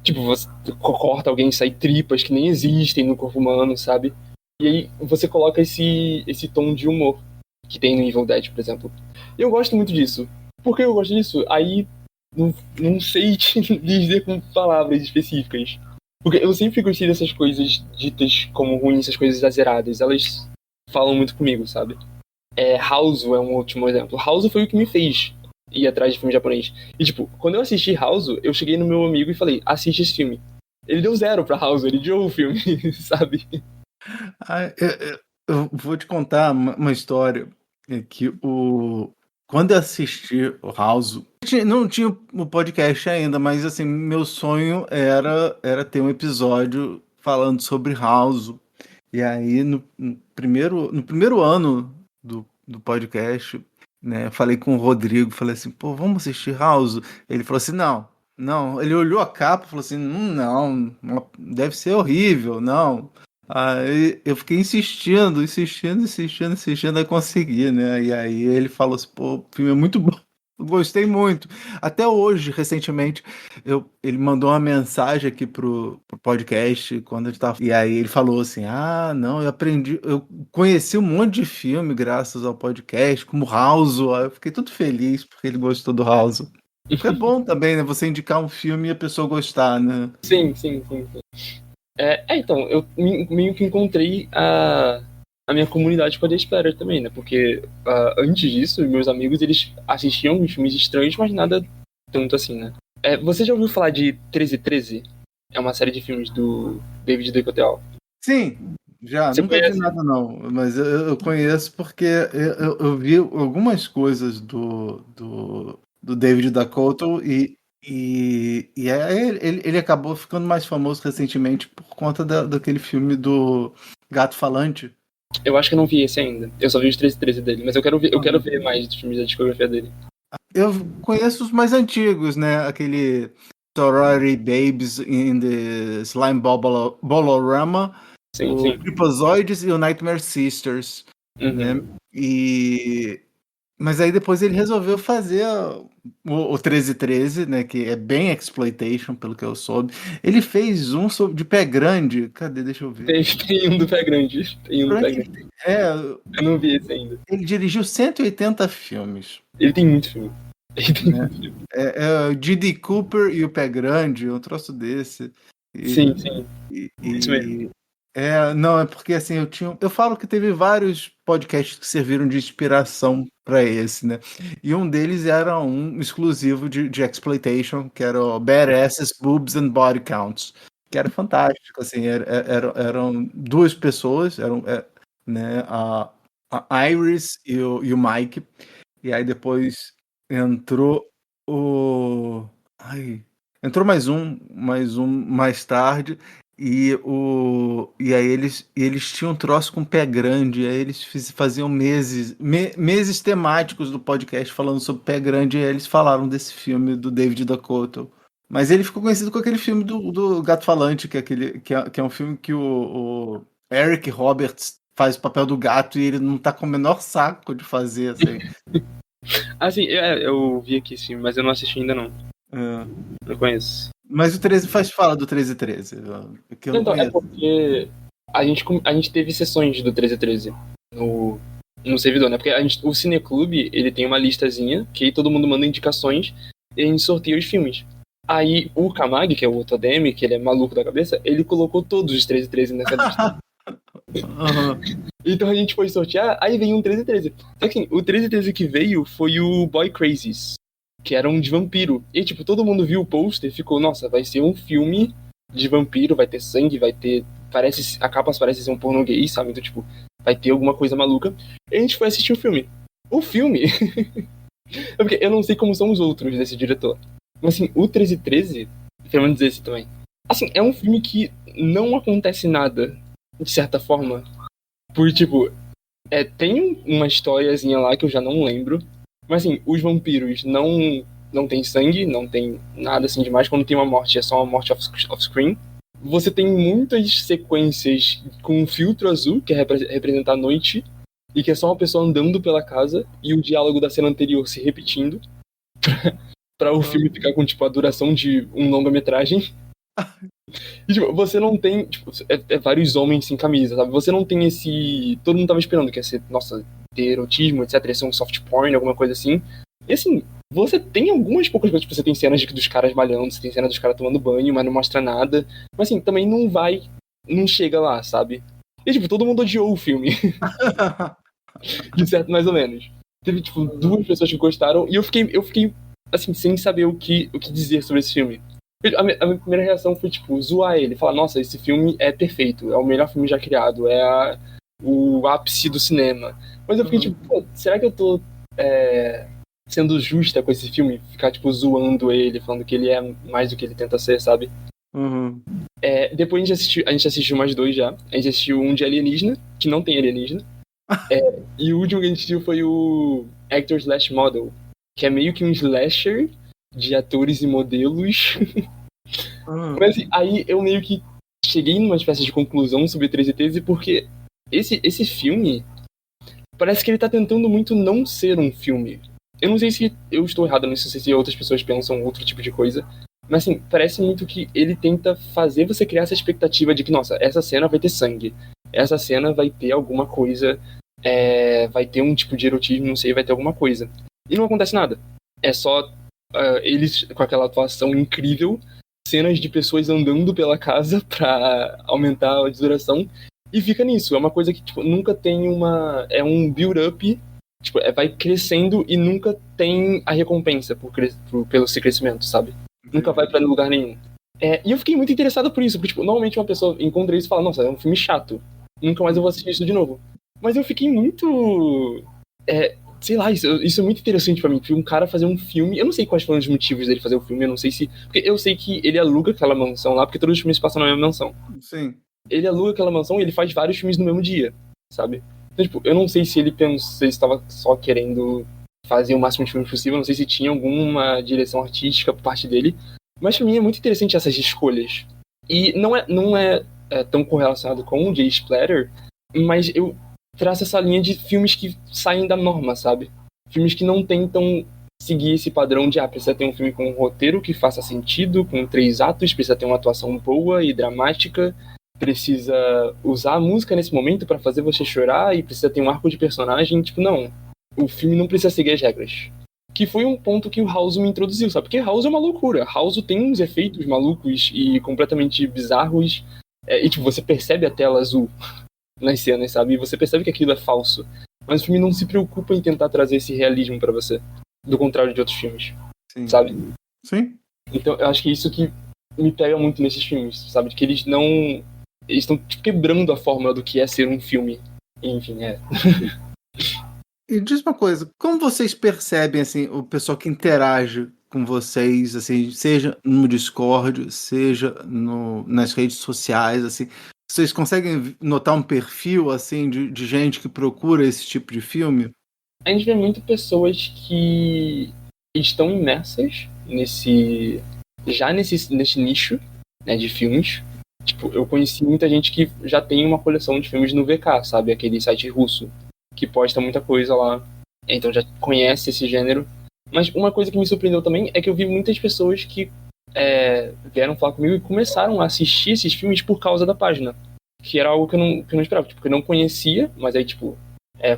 Tipo, você corta alguém e sai tripas que nem existem no corpo humano, sabe? E aí você coloca esse tom de humor que tem no Evil Dead, por exemplo. E eu gosto muito disso. Por que eu gosto disso? Aí não sei te dizer com palavras específicas. Porque eu sempre gostei dessas coisas ditas como ruins, essas coisas exageradas. Elas falam muito comigo, sabe? House é um último exemplo. House foi o que me fez ir atrás de filme japonês. E tipo, quando eu assisti House, eu cheguei no meu amigo e falei, assiste esse filme. Ele deu 0 pra House, ele odiou o filme, sabe? Eu vou te contar uma história que quando eu assisti o House, não tinha o podcast ainda, mas assim, meu sonho era ter um episódio falando sobre House. E aí, no primeiro ano do podcast, né, falei com o Rodrigo, falei assim, pô, vamos assistir House? Ele falou assim, não. Ele olhou a capa e falou assim, não, deve ser horrível, não. Aí eu fiquei insistindo, aí consegui, né? E aí ele falou assim, pô, o filme é muito bom. Eu gostei muito. Até hoje, recentemente, ele mandou uma mensagem aqui pro podcast quando ele tava. E aí ele falou assim: não, eu conheci um monte de filme graças ao podcast, como House. Aí eu fiquei todo feliz porque ele gostou do House. Porque é bom também, né? Você indicar um filme e a pessoa gostar, né? Sim. Então, eu meio que encontrei a minha comunidade com a The Splatter também, né? Porque antes disso, meus amigos, eles assistiam os filmes estranhos, mas nada tanto assim, né? Você já ouviu falar de 1313? É uma série de filmes do David Decoteau. Sim, já. Você Nunca conhece? vi nada, não. Mas eu conheço porque eu vi algumas coisas do David Dakota ele acabou ficando mais famoso recentemente por conta daquele filme do Gato Falante. Eu acho que eu não vi esse ainda. Eu só vi os 1313 dele, mas eu quero ver mais dos filmes da discografia dele. Eu conheço os mais antigos, né? Aquele Sorority Babes in the Slime Bolorama, Sim. Creepazoides e o Nightmare Sisters. Uhum. Né? Mas aí depois ele resolveu fazer o 1313, né? Que é bem exploitation, pelo que eu soube. Ele fez um de Pé Grande. Cadê? Deixa eu ver. Tem um do Pé Grande. Eu não vi esse ainda. Ele dirigiu 180 filmes. Ele tem muito filme. O Didi Cooper e o Pé Grande, um troço desse. Sim. Isso mesmo. Não, é porque assim, eu falo que teve vários podcasts que serviram de inspiração para esse, né? E um deles era um exclusivo de exploitation, que era o Badasses, Boobs and Body Counts, que era fantástico, assim, eram duas pessoas, né, a Iris e o Mike, e aí depois entrou entrou mais um mais tarde. E aí eles tinham um troço com pé grande, e aí eles faziam meses temáticos do podcast falando sobre pé grande, e aí eles falaram desse filme do David Dakota. Mas ele ficou conhecido com aquele filme do Gato Falante, que é um filme que o Eric Roberts faz o papel do gato e ele não tá com o menor saco de fazer, assim. Sim, eu vi aqui esse filme, mas eu não assisti ainda não. Não conheço. Mas o 13 fala do 1313. Que eu não conheço. É porque a gente teve sessões do 1313 no servidor, né? Porque o Cineclube, ele tem uma listazinha, que aí todo mundo manda indicações e a gente sorteia os filmes. Aí o Kamagi, que é o Otodemi, que ele é maluco da cabeça, ele colocou todos os 1313 nessa lista. Então a gente foi sortear, aí veio um 1313. Só que assim, o 1313 que veio foi o Boy Crazies, que era um de vampiro. E tipo, todo mundo viu o pôster e ficou, nossa, vai ser um filme de vampiro, vai ter sangue, vai ter... a capa parece ser um pornô gay, sabe? Então tipo, vai ter alguma coisa maluca. E a gente foi assistir o filme. O filme... Porque eu não sei como são os outros desse diretor. Mas assim, o 1313, pelo menos esse também. Assim, é um filme que não acontece nada, de certa forma. Porque, tipo, tem uma historiazinha lá que eu já não lembro. Mas assim, os vampiros não tem sangue, não tem nada assim demais. Quando tem uma morte, é só uma morte off-screen. Você tem muitas sequências com um filtro azul, que é representar a noite, e que é só uma pessoa andando pela casa, e o diálogo da cena anterior se repetindo, pra o filme ficar com, tipo, a duração de um longa-metragem. E, tipo, você não tem... Tipo, vários homens sem camisa, sabe? Você não tem esse... Todo mundo tava esperando que ia ser, nossa, ter erotismo, etc. Ia ser um soft porn, alguma coisa assim. E, assim, você tem algumas poucas coisas. Tipo, você tem cenas dos caras malhando, você tem cenas dos caras tomando banho, mas não mostra nada. Mas, assim, também não chega lá, sabe? E, tipo, todo mundo odiou o filme. De certo, mais ou menos. Teve, tipo, 2 pessoas que gostaram. E eu fiquei assim, sem saber o que dizer sobre esse filme. A minha primeira reação foi, tipo, zoar ele. Falar, nossa, esse filme é perfeito. É o melhor filme já criado. É o ápice do cinema. Mas eu fiquei, tipo, pô, será que eu tô sendo justa com esse filme? Ficar, tipo, zoando ele, falando que ele é mais do que ele tenta ser, sabe? Depois a gente assistiu mais 2 já. A gente assistiu um de alienígena, que não tem alienígena. E o último que a gente assistiu foi o Actor/Model, que é meio que um slasher de atores e modelos. Mas assim, aí eu meio que cheguei numa espécie de conclusão sobre 1313, porque esse filme parece que ele tá tentando muito não ser um filme. Eu não sei se eu estou errado nisso, não sei se outras pessoas pensam outro tipo de coisa, mas assim, parece muito que ele tenta fazer você criar essa expectativa de que, nossa, essa cena vai ter sangue, essa cena vai ter alguma coisa, vai ter um tipo de erotismo, não sei, vai ter alguma coisa. E não acontece nada. É só eles com aquela atuação incrível, cenas de pessoas andando pela casa pra aumentar a duração, e fica nisso. É uma coisa que, tipo, nunca tem é um build-up, tipo, vai crescendo e nunca tem a recompensa pelo seu crescimento, sabe? Nunca vai pra lugar nenhum. E eu fiquei muito interessado por isso, porque, tipo, normalmente uma pessoa encontra isso e fala, nossa, é um filme chato, nunca mais eu vou assistir isso de novo. Mas eu fiquei muito... sei lá, isso é muito interessante pra mim, um cara fazer um filme, eu não sei quais foram os motivos dele fazer o filme, eu não sei se... Porque eu sei que ele aluga aquela mansão lá, porque todos os filmes passam na mesma mansão. Sim. Ele aluga aquela mansão e ele faz vários filmes no mesmo dia, sabe? Então, tipo, eu não sei se ele estava só querendo fazer o máximo de filmes possível, eu não sei se tinha alguma direção artística por parte dele, mas pra mim é muito interessante essas escolhas. E não é tão correlacionado com o Jay Splatter, mas eu traço essa linha de filmes que saem da norma, sabe? Filmes que não tentam seguir esse padrão de, precisa ter um filme com um roteiro que faça sentido, com 3 atos, precisa ter uma atuação boa e dramática, precisa usar a música nesse momento pra fazer você chorar e precisa ter um arco de personagem. Tipo, não. O filme não precisa seguir as regras. Que foi um ponto que o House me introduziu, sabe? Porque House é uma loucura. House tem uns efeitos malucos e completamente bizarros. E, tipo, você percebe a tela azul nas cenas, sabe? E você percebe que aquilo é falso. Mas o filme não se preocupa em tentar trazer esse realismo pra você. Do contrário de outros filmes. Sim. Sabe? Sim. Então, eu acho que isso que me pega muito nesses filmes, sabe? Que eles não... Eles estão, tipo, quebrando a fórmula do que é ser um filme. Enfim, E diz uma coisa, como vocês percebem, assim, o pessoal que interage com vocês, assim, seja no Discord, seja nas redes sociais, assim, vocês conseguem notar um perfil, assim, de gente que procura esse tipo de filme? A gente vê muito pessoas que estão imersas nesse nicho, né, de filmes. Tipo, eu conheci muita gente que já tem uma coleção de filmes no VK, sabe? Aquele site russo, que posta muita coisa lá. Então já conhece esse gênero. Mas uma coisa que me surpreendeu também é que eu vi muitas pessoas que vieram falar comigo e começaram a assistir esses filmes por causa da página. Que era algo que eu não esperava. Tipo, que eu não conhecia, mas aí, tipo,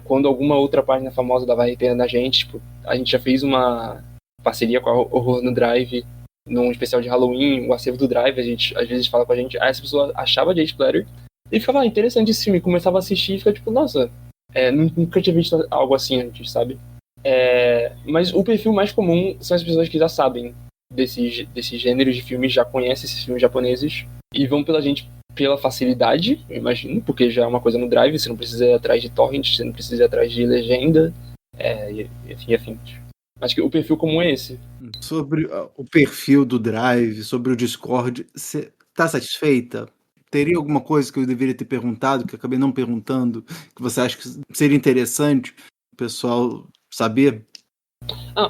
quando alguma outra página famosa dava RT na gente, tipo, a gente já fez uma parceria com a Horror no Drive, num especial de Halloween, o acervo do Drive, a gente às vezes fala com a gente, essa pessoa achava Jade Splatter e ficava, interessante esse filme, começava a assistir e ficava tipo, nossa, nunca tinha visto algo assim antes, sabe? Mas o perfil mais comum são as pessoas que já sabem desses gêneros de filmes, já conhecem esses filmes japoneses e vão pela gente pela facilidade, eu imagino, porque já é uma coisa no Drive, você não precisa ir atrás de torrent, você não precisa ir atrás de legenda, e afim. Acho que o perfil comum é esse. Sobre o perfil do Drive, sobre o Discord, você está satisfeita? Teria alguma coisa que eu deveria ter perguntado, que eu acabei não perguntando, que você acha que seria interessante o pessoal saber?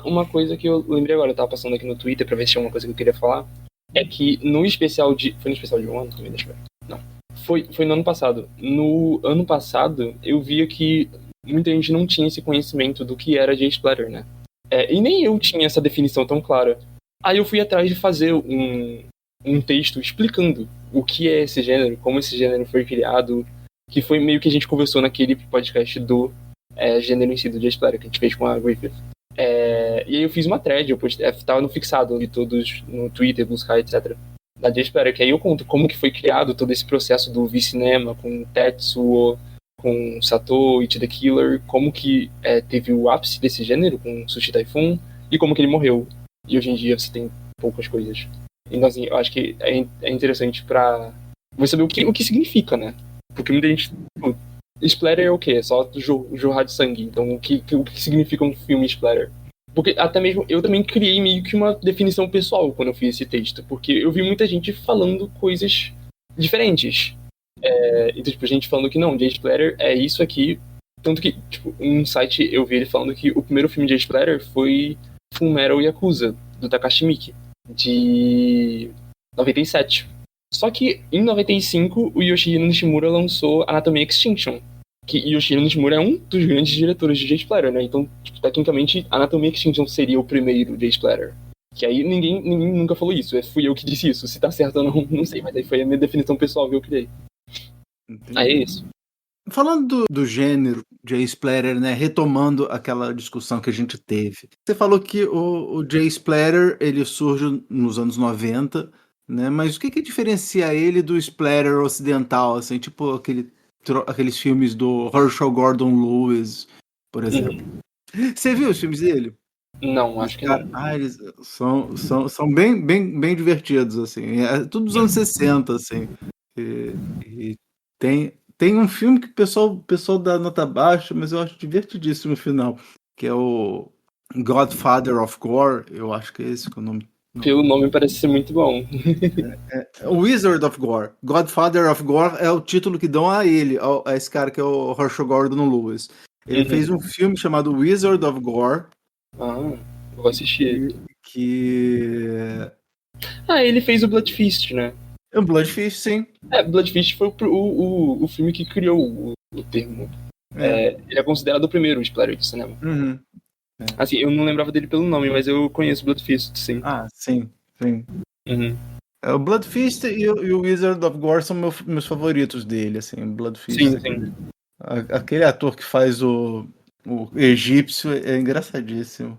Uma coisa que eu lembrei agora, eu tava passando aqui no Twitter pra ver se tinha uma coisa que eu queria falar, é que no especial de... Foi no especial de um ano? Deixa eu ver. Não. Foi no ano passado. No ano passado, eu via que muita gente não tinha esse conhecimento do que era Jade Splatter, né? E nem eu tinha essa definição tão clara. Aí eu fui atrás de fazer um texto explicando o que é esse gênero, como esse gênero foi criado, que foi meio que a gente conversou naquele podcast do gênero em si, do Jade Splatter, que a gente fez com a Griffith. E aí eu fiz uma thread, eu tava no fixado de todos, no Twitter, Blue Sky, etc. Da Jade Splatter, que aí eu conto como que foi criado todo esse processo do V-Cinema, com Tetsuo, com Sato, It the Killer, como que teve o ápice desse gênero com Sushi Typhoon e como que ele morreu. E hoje em dia você tem poucas coisas. Então assim, eu acho que é interessante pra você saber o que significa, né? Porque muita gente... Tipo, splatter é o quê? É só jorrar de sangue. Então o que significa um filme splatter? Porque até mesmo eu também criei meio que uma definição pessoal quando eu fiz esse texto. Porque eu vi muita gente falando coisas diferentes. Então, tipo, gente falando que não, Jade Splatter é isso aqui. Tanto que, tipo, um site eu vi ele falando que o primeiro filme de Jade Splatter foi Fullmetal Yakuza, do Takashi Miike, de 97. Só que, em 95, o Yoshihiro Nishimura lançou Anatomy Extinction. Que Yoshihiro Nishimura é um dos grandes diretores de Jade Splatter, né? Então, tipo, tecnicamente, Anatomy Extinction seria o primeiro Jade Splatter. Que aí ninguém nunca falou isso. Fui eu que disse isso. Se tá certo ou não sei. Mas aí foi a minha definição pessoal que eu criei. Aí é isso. Falando do gênero Jade Splatter, né, retomando aquela discussão que a gente teve. Você falou que o Jade Splatter, ele surge nos anos 90, né, mas o que diferencia ele do Splatter ocidental, assim, tipo aqueles filmes do Herschel Gordon Lewis, por exemplo? Você viu os filmes dele? Não, acho que não. Eles são bem divertidos, assim. É tudo dos anos 60, assim. E tem um filme que o pessoal dá nota baixa, mas eu acho divertidíssimo o final, que é o Godfather of Gore, eu acho que é esse que é o nome. Pelo nome parece ser muito bom. Wizard of Gore. Godfather of Gore é o título que dão a ele, a esse cara que é o Herschel Gordon Lewis. Ele fez um filme chamado Wizard of Gore. Vou assistir. Ele fez o Blood Feast, né? O Blood Feast, sim. Blood Feast foi o filme que criou o termo. Ele é considerado o primeiro splatter de cinema. Assim, eu não lembrava dele pelo nome, mas eu conheço o Blood Feast, sim. Sim. O Blood Feast e o Wizard of Gore são meus favoritos dele, assim, o Blood Feast. Sim. Aquele ator que faz o egípcio é engraçadíssimo.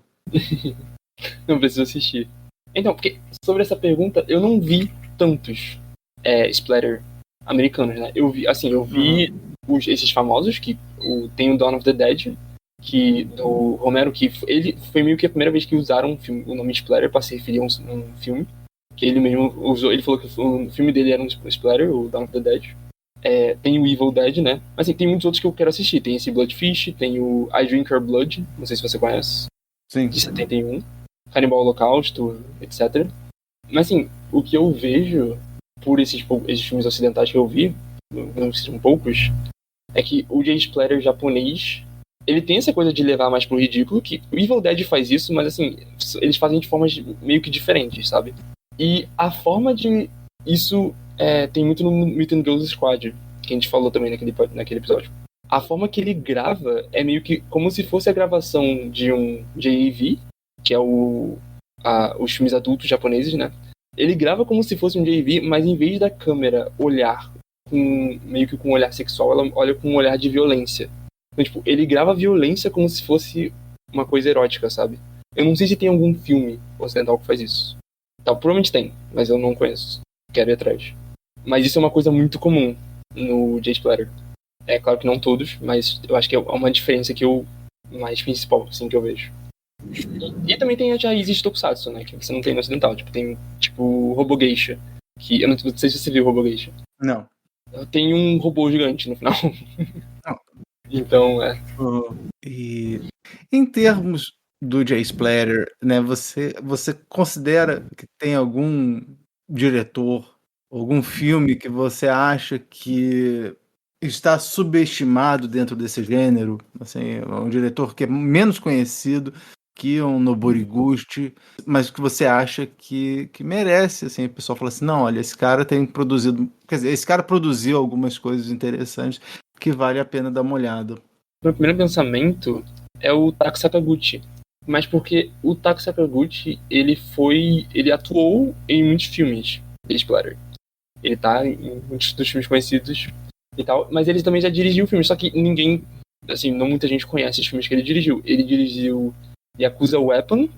Não preciso assistir. Então, porque sobre essa pergunta, eu não vi tantos splatter americanos, né? Eu vi esses famosos, que tem o Dawn of the Dead, que do Romero, que ele foi meio que a primeira vez que usaram o nome splatter para se referir a um filme, que ele mesmo usou, ele falou que o filme dele era um splatter, o Dawn of the Dead. Tem o Evil Dead, né? Mas assim, tem muitos outros que eu quero assistir. Tem esse Blood Fish, tem o I Drink Her Blood, não sei se você conhece. Sim. De 71. Canibal Holocausto, etc. Mas assim, o que eu vejo por esses filmes ocidentais que eu vi, não são poucos, é que o J-Splatter japonês, ele tem essa coisa de levar mais pro ridículo, que o Evil Dead faz isso, mas assim, eles fazem de formas meio que diferentes, sabe? E a forma de isso tem muito no Mutant Ghost Squad, que a gente falou também naquele episódio. A forma que ele grava é meio que como se fosse a gravação de um JAV, que é os filmes adultos japoneses, né? Ele grava como se fosse um JAV, mas em vez da câmera olhar meio que com um olhar sexual, ela olha com um olhar de violência. Então, tipo, ele grava a violência como se fosse uma coisa erótica, sabe? Eu não sei se tem algum filme ocidental que faz isso. Tá, provavelmente tem, mas eu não conheço. Quero ir atrás. Mas isso é uma coisa muito comum no J-Splatter. É claro que não todos, mas eu acho que é uma diferença mais principal, assim, que eu vejo. E também tem as raízes de Tokusatsu, né? Que você não tem no ocidental. Tipo, tem, tipo, Robogeisha. Que eu não sei se você viu Robogeisha. Não. Tem um robô gigante no final. Não. Então, E em termos do J-Splatter, né? Você considera que tem algum diretor, algum filme que você acha que está subestimado dentro desse gênero? Assim, um diretor que é menos conhecido que um Noboriguchi, mas que você acha que merece, assim, o pessoal fala assim, não, olha, esse cara tem produzido, quer dizer, esse cara produziu algumas coisas interessantes que vale a pena dar uma olhada. Meu primeiro pensamento é o Taku Sakaguchi, mas porque o Taku Sakaguchi, ele atuou em muitos filmes de Splatter. Ele tá em muitos dos filmes conhecidos e tal, mas ele também já dirigiu filmes, só que ninguém, assim, não muita gente conhece os filmes que ele dirigiu. Ele dirigiu Yakuza Weapon,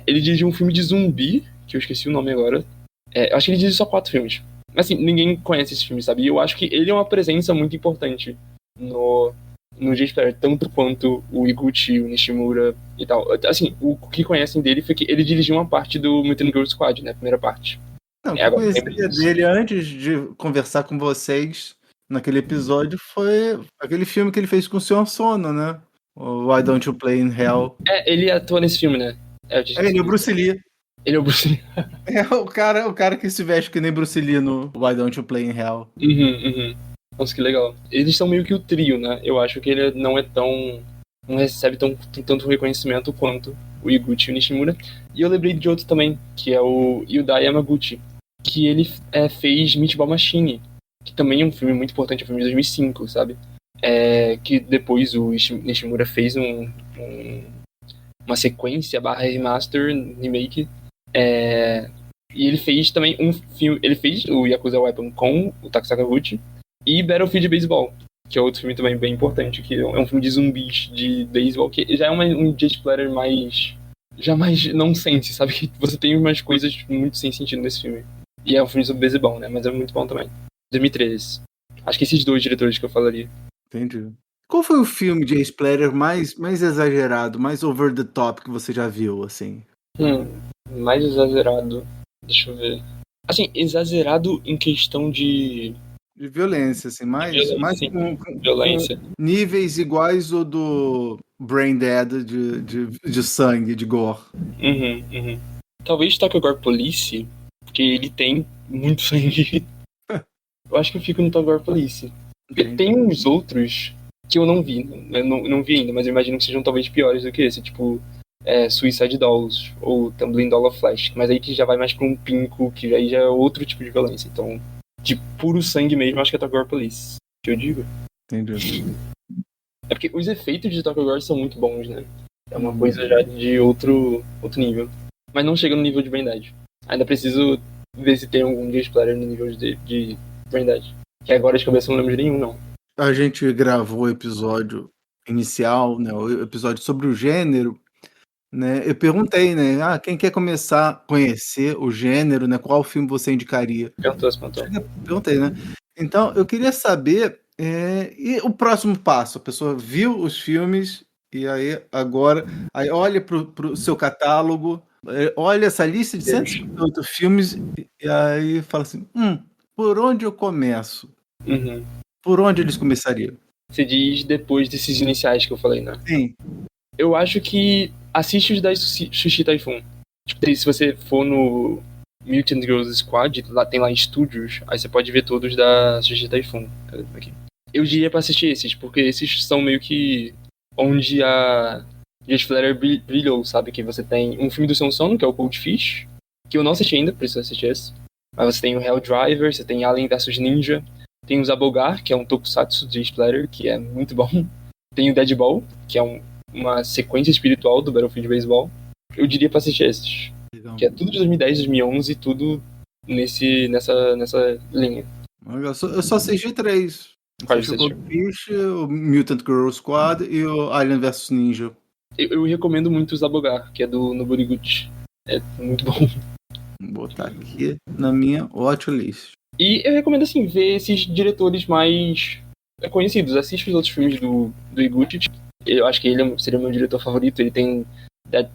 ele dirigiu um filme de zumbi, que eu esqueci o nome agora. Eu acho que ele dirigiu só 4 filmes. Mas assim, ninguém conhece esse filme, sabe? E eu acho que ele é uma presença muito importante no J-Splatter, tanto quanto o Iguchi, o Nishimura e tal. Assim, o que conhecem dele foi que ele dirigiu uma parte do Mutant Ghost Squad, né? A primeira parte. Não, o que eu conhecia dele antes de conversar com vocês naquele episódio foi aquele filme que ele fez com o Sr. Sono, né? O Why Don't You Play in Hell. Ele atua nesse filme, né? Ele é o Bruce Lee. Ele é o Bruce Lee. É o cara que se veste que nem Bruce Lee no Why Don't You Play in Hell. Nossa, que legal. Eles são meio que o trio, né? Eu acho que ele não recebe tanto reconhecimento quanto o Iguchi e o Nishimura. E eu lembrei de outro também, que é o Yudai Yamaguchi, que ele fez Meatball Machine, que também é um filme muito importante, é um filme de 2005, sabe? Que depois o Nishimura fez uma sequência / remaster, remake, e ele fez também um filme, ele fez o Yakuza Weapon com o Taku Sakaguchi e Battlefield Baseball, que é outro filme também bem importante, que é um filme de zumbis de beisebol, que já é um J-Splatter mais nonsense, sabe? Que você tem umas coisas muito sem sentido nesse filme. E é um filme sobre beisebol, né? Mas é muito bom também. 2013. Acho que esses 2 diretores que eu falaria. Entendi. Qual foi o filme de J-Splatter mais exagerado, mais over the top que você já viu, assim? Mais exagerado. Deixa eu ver. Assim, exagerado em questão de violência, assim, mais com violência. Níveis iguais ao do Brain Dead de sangue, de gore. Talvez Tokyo Gore Police, porque ele tem muito sangue. Eu acho que eu fico no Tokyo Gore Police. Tem uns outros que eu não vi, não vi ainda, mas eu imagino que sejam talvez piores do que esse, tipo Suicide Dolls ou Tumbling Doll of Flesh, mas aí que já vai mais pra um pinco, que aí já é outro tipo de violência. Então, de puro sangue mesmo, acho que é Tokyo Gore Police, que eu digo. Entendi. É porque os efeitos de Tokyo Gore são muito bons, né? É uma coisa já de outro nível. Mas não chega no nível de Brain Dead. Ainda preciso ver se tem algum J-Splatter no nível de Brain Dead. Que agora de cabeça eu não lembro de nenhum, não. A gente gravou o episódio inicial, né? O episódio sobre o gênero, né? Eu perguntei, né? Quem quer começar a conhecer o gênero, né? Qual filme você indicaria? Perguntei, né? Então, eu queria saber e o próximo passo. A pessoa viu os filmes e aí agora olha pro seu catálogo, olha essa lista de 158 filmes e aí fala assim, por onde eu começo? Por onde eles começariam? Você diz depois desses iniciais que eu falei, né? Sim. Eu acho que assiste os da Sushi Typhoon. Tipo, se você for no Mutant Girls Squad, tem lá estúdios, aí você pode ver todos da Sushi Typhoon. Aqui. Eu diria pra assistir esses, porque esses são meio que onde a Jade Flatter brilhou, sabe? Que você tem um filme do Sean Sono, que é o Cold Fish, que eu não assisti ainda, preciso assistir esse. Mas você tem o Hell Driver, você tem Alien vs Ninja, tem o Zabogar, que é um tokusatsu de Jade Flatter, que é muito bom. Tem o Deadball, que é uma sequência espiritual do Battlefield Baseball. Eu diria pra assistir esses. Legal. Que é tudo de 2010, 2011, tudo nessa linha. Eu só assisti 3. Quais você o Fish, o Mutant Girl Squad e o Alien vs Ninja. Eu recomendo muito o Zabogar, que é do Noboriguchi. É muito bom. Vou botar aqui na minha watchlist. E eu recomendo, assim, ver esses diretores mais conhecidos. Assiste os outros filmes do Iguchi. Eu acho que ele seria o meu diretor favorito. Ele tem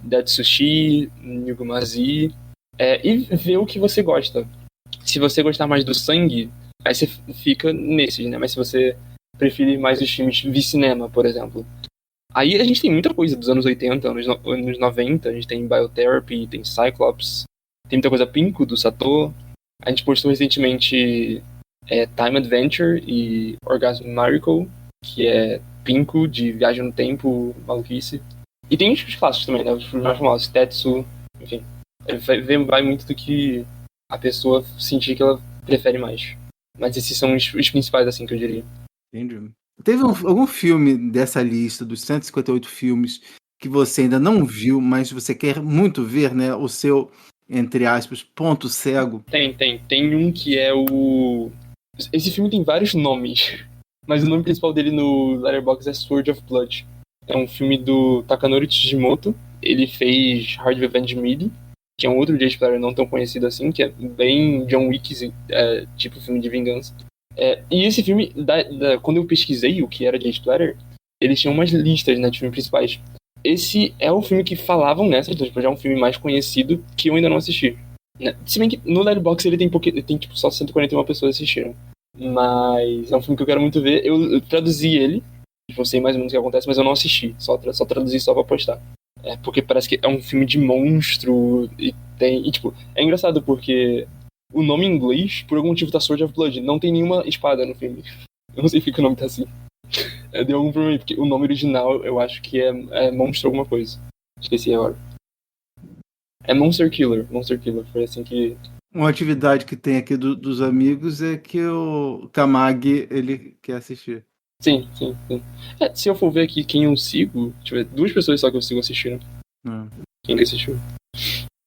Dead Sushi, Nigumazi. E ver o que você gosta. Se você gostar mais do sangue, aí você fica nesses, né? Mas se você preferir mais os filmes de cinema, por exemplo. Aí a gente tem muita coisa dos anos 80, anos 90. A gente tem Biotherapy, tem Cyclops. Tem muita coisa Pinko, do Sato. A gente postou recentemente Time Adventure e Orgasm Miracle, que é Pinko, de viagem no tempo, maluquice. E tem os clássicos também, né? Os filmes mais famosos, Tetsu, enfim. Vai muito do que a pessoa sentir que ela prefere mais. Mas esses são os principais, assim, que eu diria. Entendi. Teve algum filme dessa lista, dos 158 filmes, que você ainda não viu, mas você quer muito ver, né? O seu, entre aspas, ponto cego? Tem um que é o... Esse filme tem vários nomes, mas o nome principal dele no Letterboxd é Sword of Blood. É um filme do Takanori Tsujimoto. Ele fez Hard Revenge Midi, que é um outro Jade Flatter não tão conhecido assim, que é bem John Wick, tipo filme de vingança. E esse filme, quando eu pesquisei o que era Jade Flatter, eles tinham umas listas, né, de filmes principais. Esse é o filme que falavam nessa, então, já é um filme mais conhecido, que eu ainda não assisti. Né? Se bem que no Letterboxd ele tem tipo, só 141 pessoas assistiram. Mas é um filme que eu quero muito ver. Eu traduzi ele, não sei mais ou menos o que acontece, mas eu não assisti, só traduzi só pra postar. Porque parece que é um filme de monstro e tipo, é engraçado porque o nome em inglês, por algum motivo, tá Sword of Blood. Não tem nenhuma espada no filme. Eu não sei por que o nome tá assim. Deu algum problema, porque o nome original eu acho que é Monstro alguma coisa. Esqueci agora. É Monster Killer. Foi assim que... Uma atividade que tem aqui dos amigos é que o Kamagi, ele quer assistir. Sim. Se eu for ver aqui quem eu sigo, deixa eu ver, 2 pessoas só que eu sigo assistindo. Quem que assistiu?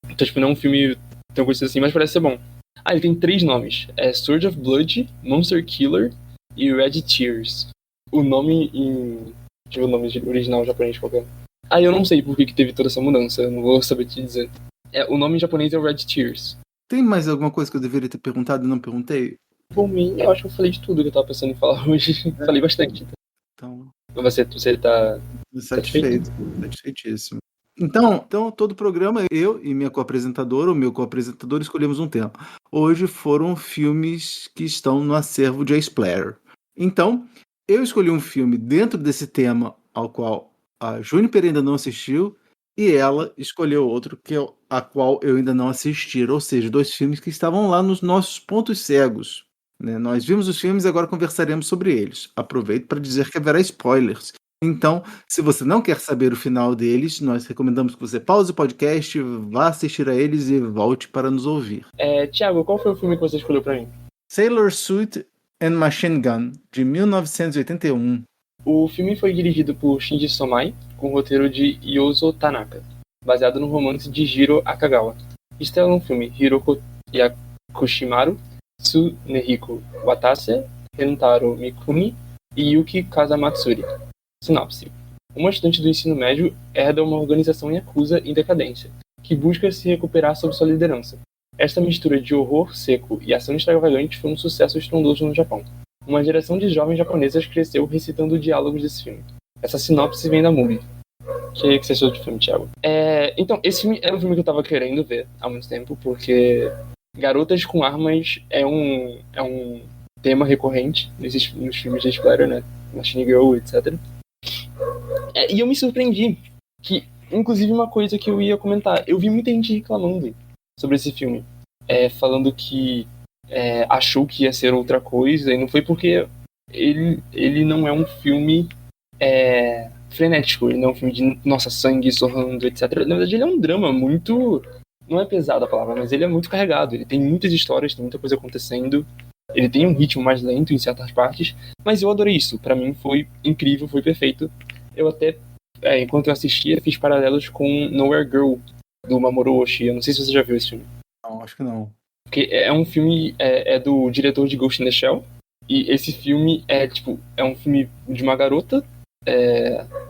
Então, tipo, não é um filme tão conhecido assim, mas parece ser bom. Ele tem 3 nomes. É Sword of Blood, Monster Killer e Red Tears. O nome em... Deixa eu ver o nome original japonês qualquer. Eu não sei por que teve toda essa mudança, eu não vou saber te dizer. O nome em japonês é Red Tears. Tem mais alguma coisa que eu deveria ter perguntado e não perguntei? Por mim, eu acho que eu falei de tudo que eu tava pensando em falar hoje. Falei bastante. Então... Você tá... Satisfeito. Satisfeitíssimo. Então, todo o programa, eu e minha co-apresentadora, o meu co-apresentador, escolhemos um tema. Hoje foram filmes que estão no acervo de Jade Flatter. Então, eu escolhi um filme dentro desse tema ao qual a Juniper ainda não assistiu e ela escolheu outro a qual eu ainda não assisti. Ou seja, 2 filmes que estavam lá nos nossos pontos cegos. Né? Nós vimos os filmes e agora conversaremos sobre eles. Aproveito para dizer que haverá spoilers. Então, se você não quer saber o final deles, nós recomendamos que você pause o podcast, vá assistir a eles e volte para nos ouvir. Thiago, qual foi o filme que você escolheu para mim? Sailor Suit and Machine Gun, de 1981. O filme foi dirigido por Shinji Somai, com o roteiro de Yozo Tanaka, baseado no romance de Jiro Akagawa. Estrelam no filme Hiroko Yakushimaru, Tsunehiko Watase, Rentaro Mikumi e Yuki Kazamatsuri. Sinopse. Uma estudante do ensino médio herda uma organização yakuza em decadência, que busca se recuperar sob sua liderança. Esta mistura de horror seco e ação extravagante foi um sucesso estrondoso no Japão. Uma geração de jovens japonesas cresceu recitando diálogos desse filme. Essa sinopse vem da MUBI. O que você achou do filme, Thiago? Então, esse filme era um filme que eu tava querendo ver há muito tempo, porque garotas com armas é um tema recorrente nos filmes de Flatter, né? Machine Girl, etc. E eu me surpreendi que Inclusive, uma coisa que eu ia comentar. Eu vi muita gente reclamando sobre esse filme. Falando que achou que ia ser outra coisa. E não foi porque ele não é um filme frenético. Ele não é um filme de, nossa, sangue sorrando, etc. Na verdade, ele é um drama muito... Não é pesada a palavra, mas ele é muito carregado. Ele tem muitas histórias, tem muita coisa acontecendo. Ele tem um ritmo mais lento em certas partes. Mas eu adorei isso. Pra mim foi incrível, foi perfeito. Eu até, enquanto eu assistia, fiz paralelos com Nowhere Girl, do Mamoru Oshii. Eu não sei se você já viu esse filme. Não, acho que não. Porque é um filme, do diretor de Ghost in the Shell. E esse filme é um filme de uma garota.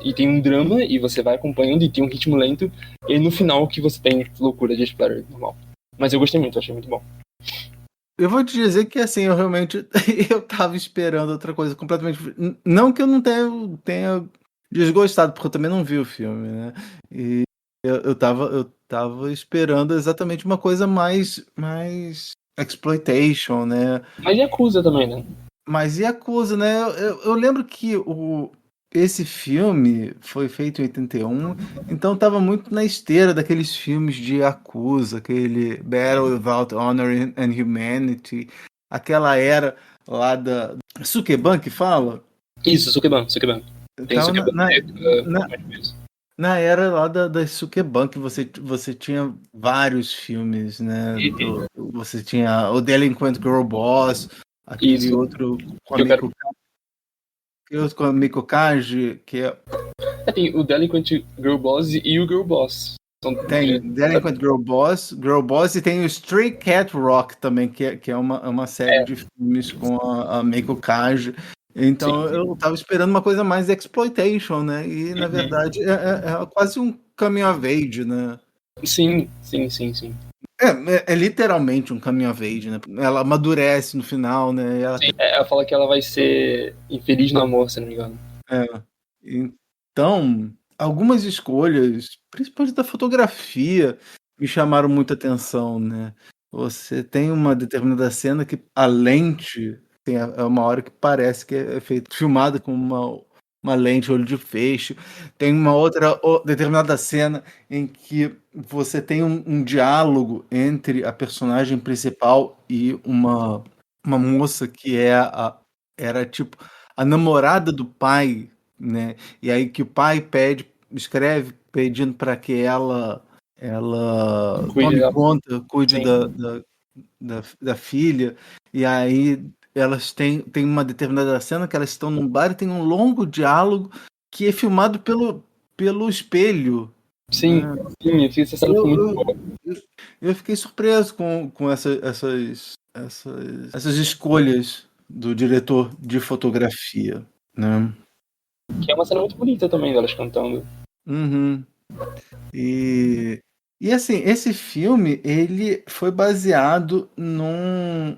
E tem um drama, e você vai acompanhando, e tem um ritmo lento. E no final que você tem loucura de Explorer, normal. Mas eu gostei muito, eu achei muito bom. Eu vou te dizer que, assim, eu realmente eu tava esperando outra coisa completamente... Não que eu não tenha desgostado, porque eu também não vi o filme, né? E eu tava esperando exatamente uma coisa mais exploitation, né? Mas Yakuza também, né? Mas Yakuza, né? Eu lembro que esse filme foi feito em 81, então tava muito na esteira daqueles filmes de Yakuza, aquele Battle Without Honor and Humanity, aquela era lá da Sukeban que fala? Isso, Sukeban. Tem Então, Sukeban. Na era lá da Sukeban, que você tinha vários filmes, né? Você tinha o Delinquent Girl Boss, aquele Isso. outro com a Miko Kaji, que é... Tem o Delinquent Girl Boss e o Girl Boss. Tem Delinquent Girl Boss e tem o Stray Cat Rock também, que é uma série de filmes com a Miko Kaji. Então sim. Eu tava esperando uma coisa mais exploitation, né? E na verdade é quase um coming of age, né? Sim. É literalmente um coming of age, né? Ela amadurece no final, né? Ela fala que ela vai ser infeliz no amor, se não me engano. Então, algumas escolhas, principalmente da fotografia, me chamaram muita atenção, né? Você tem uma determinada cena que a lente é uma hora que parece que é filmada com uma lente olho de peixe. Tem uma outra determinada cena em que você tem um diálogo entre a personagem principal e uma moça que era tipo a namorada do pai, né? E aí que o pai escreve pedindo para que ela tome conta, cuide da filha, e aí elas têm uma determinada cena que elas estão num bar e tem um longo diálogo que é filmado pelo espelho. Sim, eu fiz essa cena muito boa. Eu fiquei surpreso com essas escolhas do diretor de fotografia, né? Que é uma cena muito bonita também, delas cantando. Uhum. E assim, esse filme, ele foi baseado num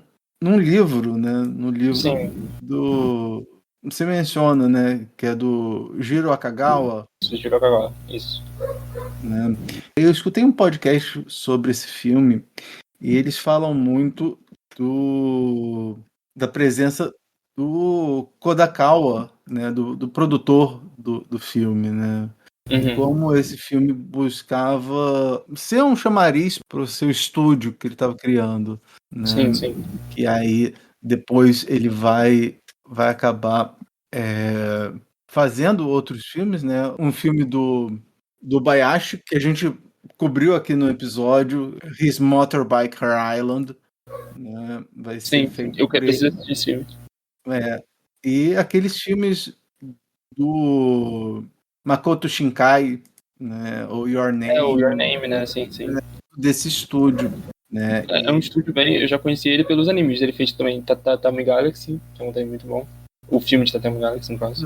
livro, né? No livro você menciona, né? Que é do Jiro Akagawa. Jiro Akagawa, isso. Né? Eu escutei um podcast sobre esse filme e eles falam muito da presença do Kodakawa, né? Do produtor do filme, né? Uhum. Como esse filme buscava ser um chamariz para o seu estúdio que ele estava criando, né? Sim. Que aí depois ele vai acabar fazendo outros filmes, né? Um filme do Bayashi que a gente cobriu aqui no episódio, His Motorbike Island, né? Vai ser feito. Eu preciso assistir esse filme. E aqueles filmes do Makoto Shinkai, né? Ou Your Name. O Your Name, né? Sim. Desse estúdio, né? É um estúdio bem... Eu já conheci ele pelos animes. Ele fez também Tatami Galaxy, que é um anime muito bom. O filme de Tatami Galaxy, no caso.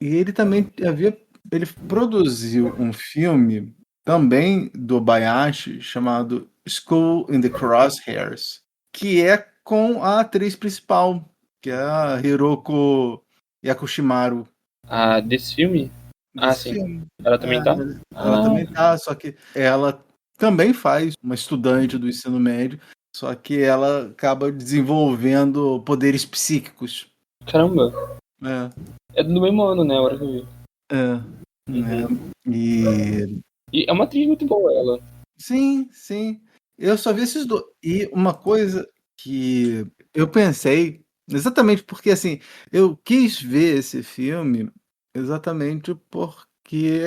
E ele também ele produziu um filme também do Bayashi chamado School in the Crosshairs, que é com a atriz principal, que é a Hiroko Yakushimaru. Desse filme? Sim. Filme. Ela também tá? Ela também tá, só que ela também faz uma estudante do ensino médio, só que ela acaba desenvolvendo poderes psíquicos. Caramba! É do mesmo ano, né? A hora que eu vi. Né? E E é uma atriz muito boa, ela. Sim, sim. Eu só vi esses dois. E uma coisa que eu pensei, exatamente porque assim, eu quis ver esse filme exatamente porque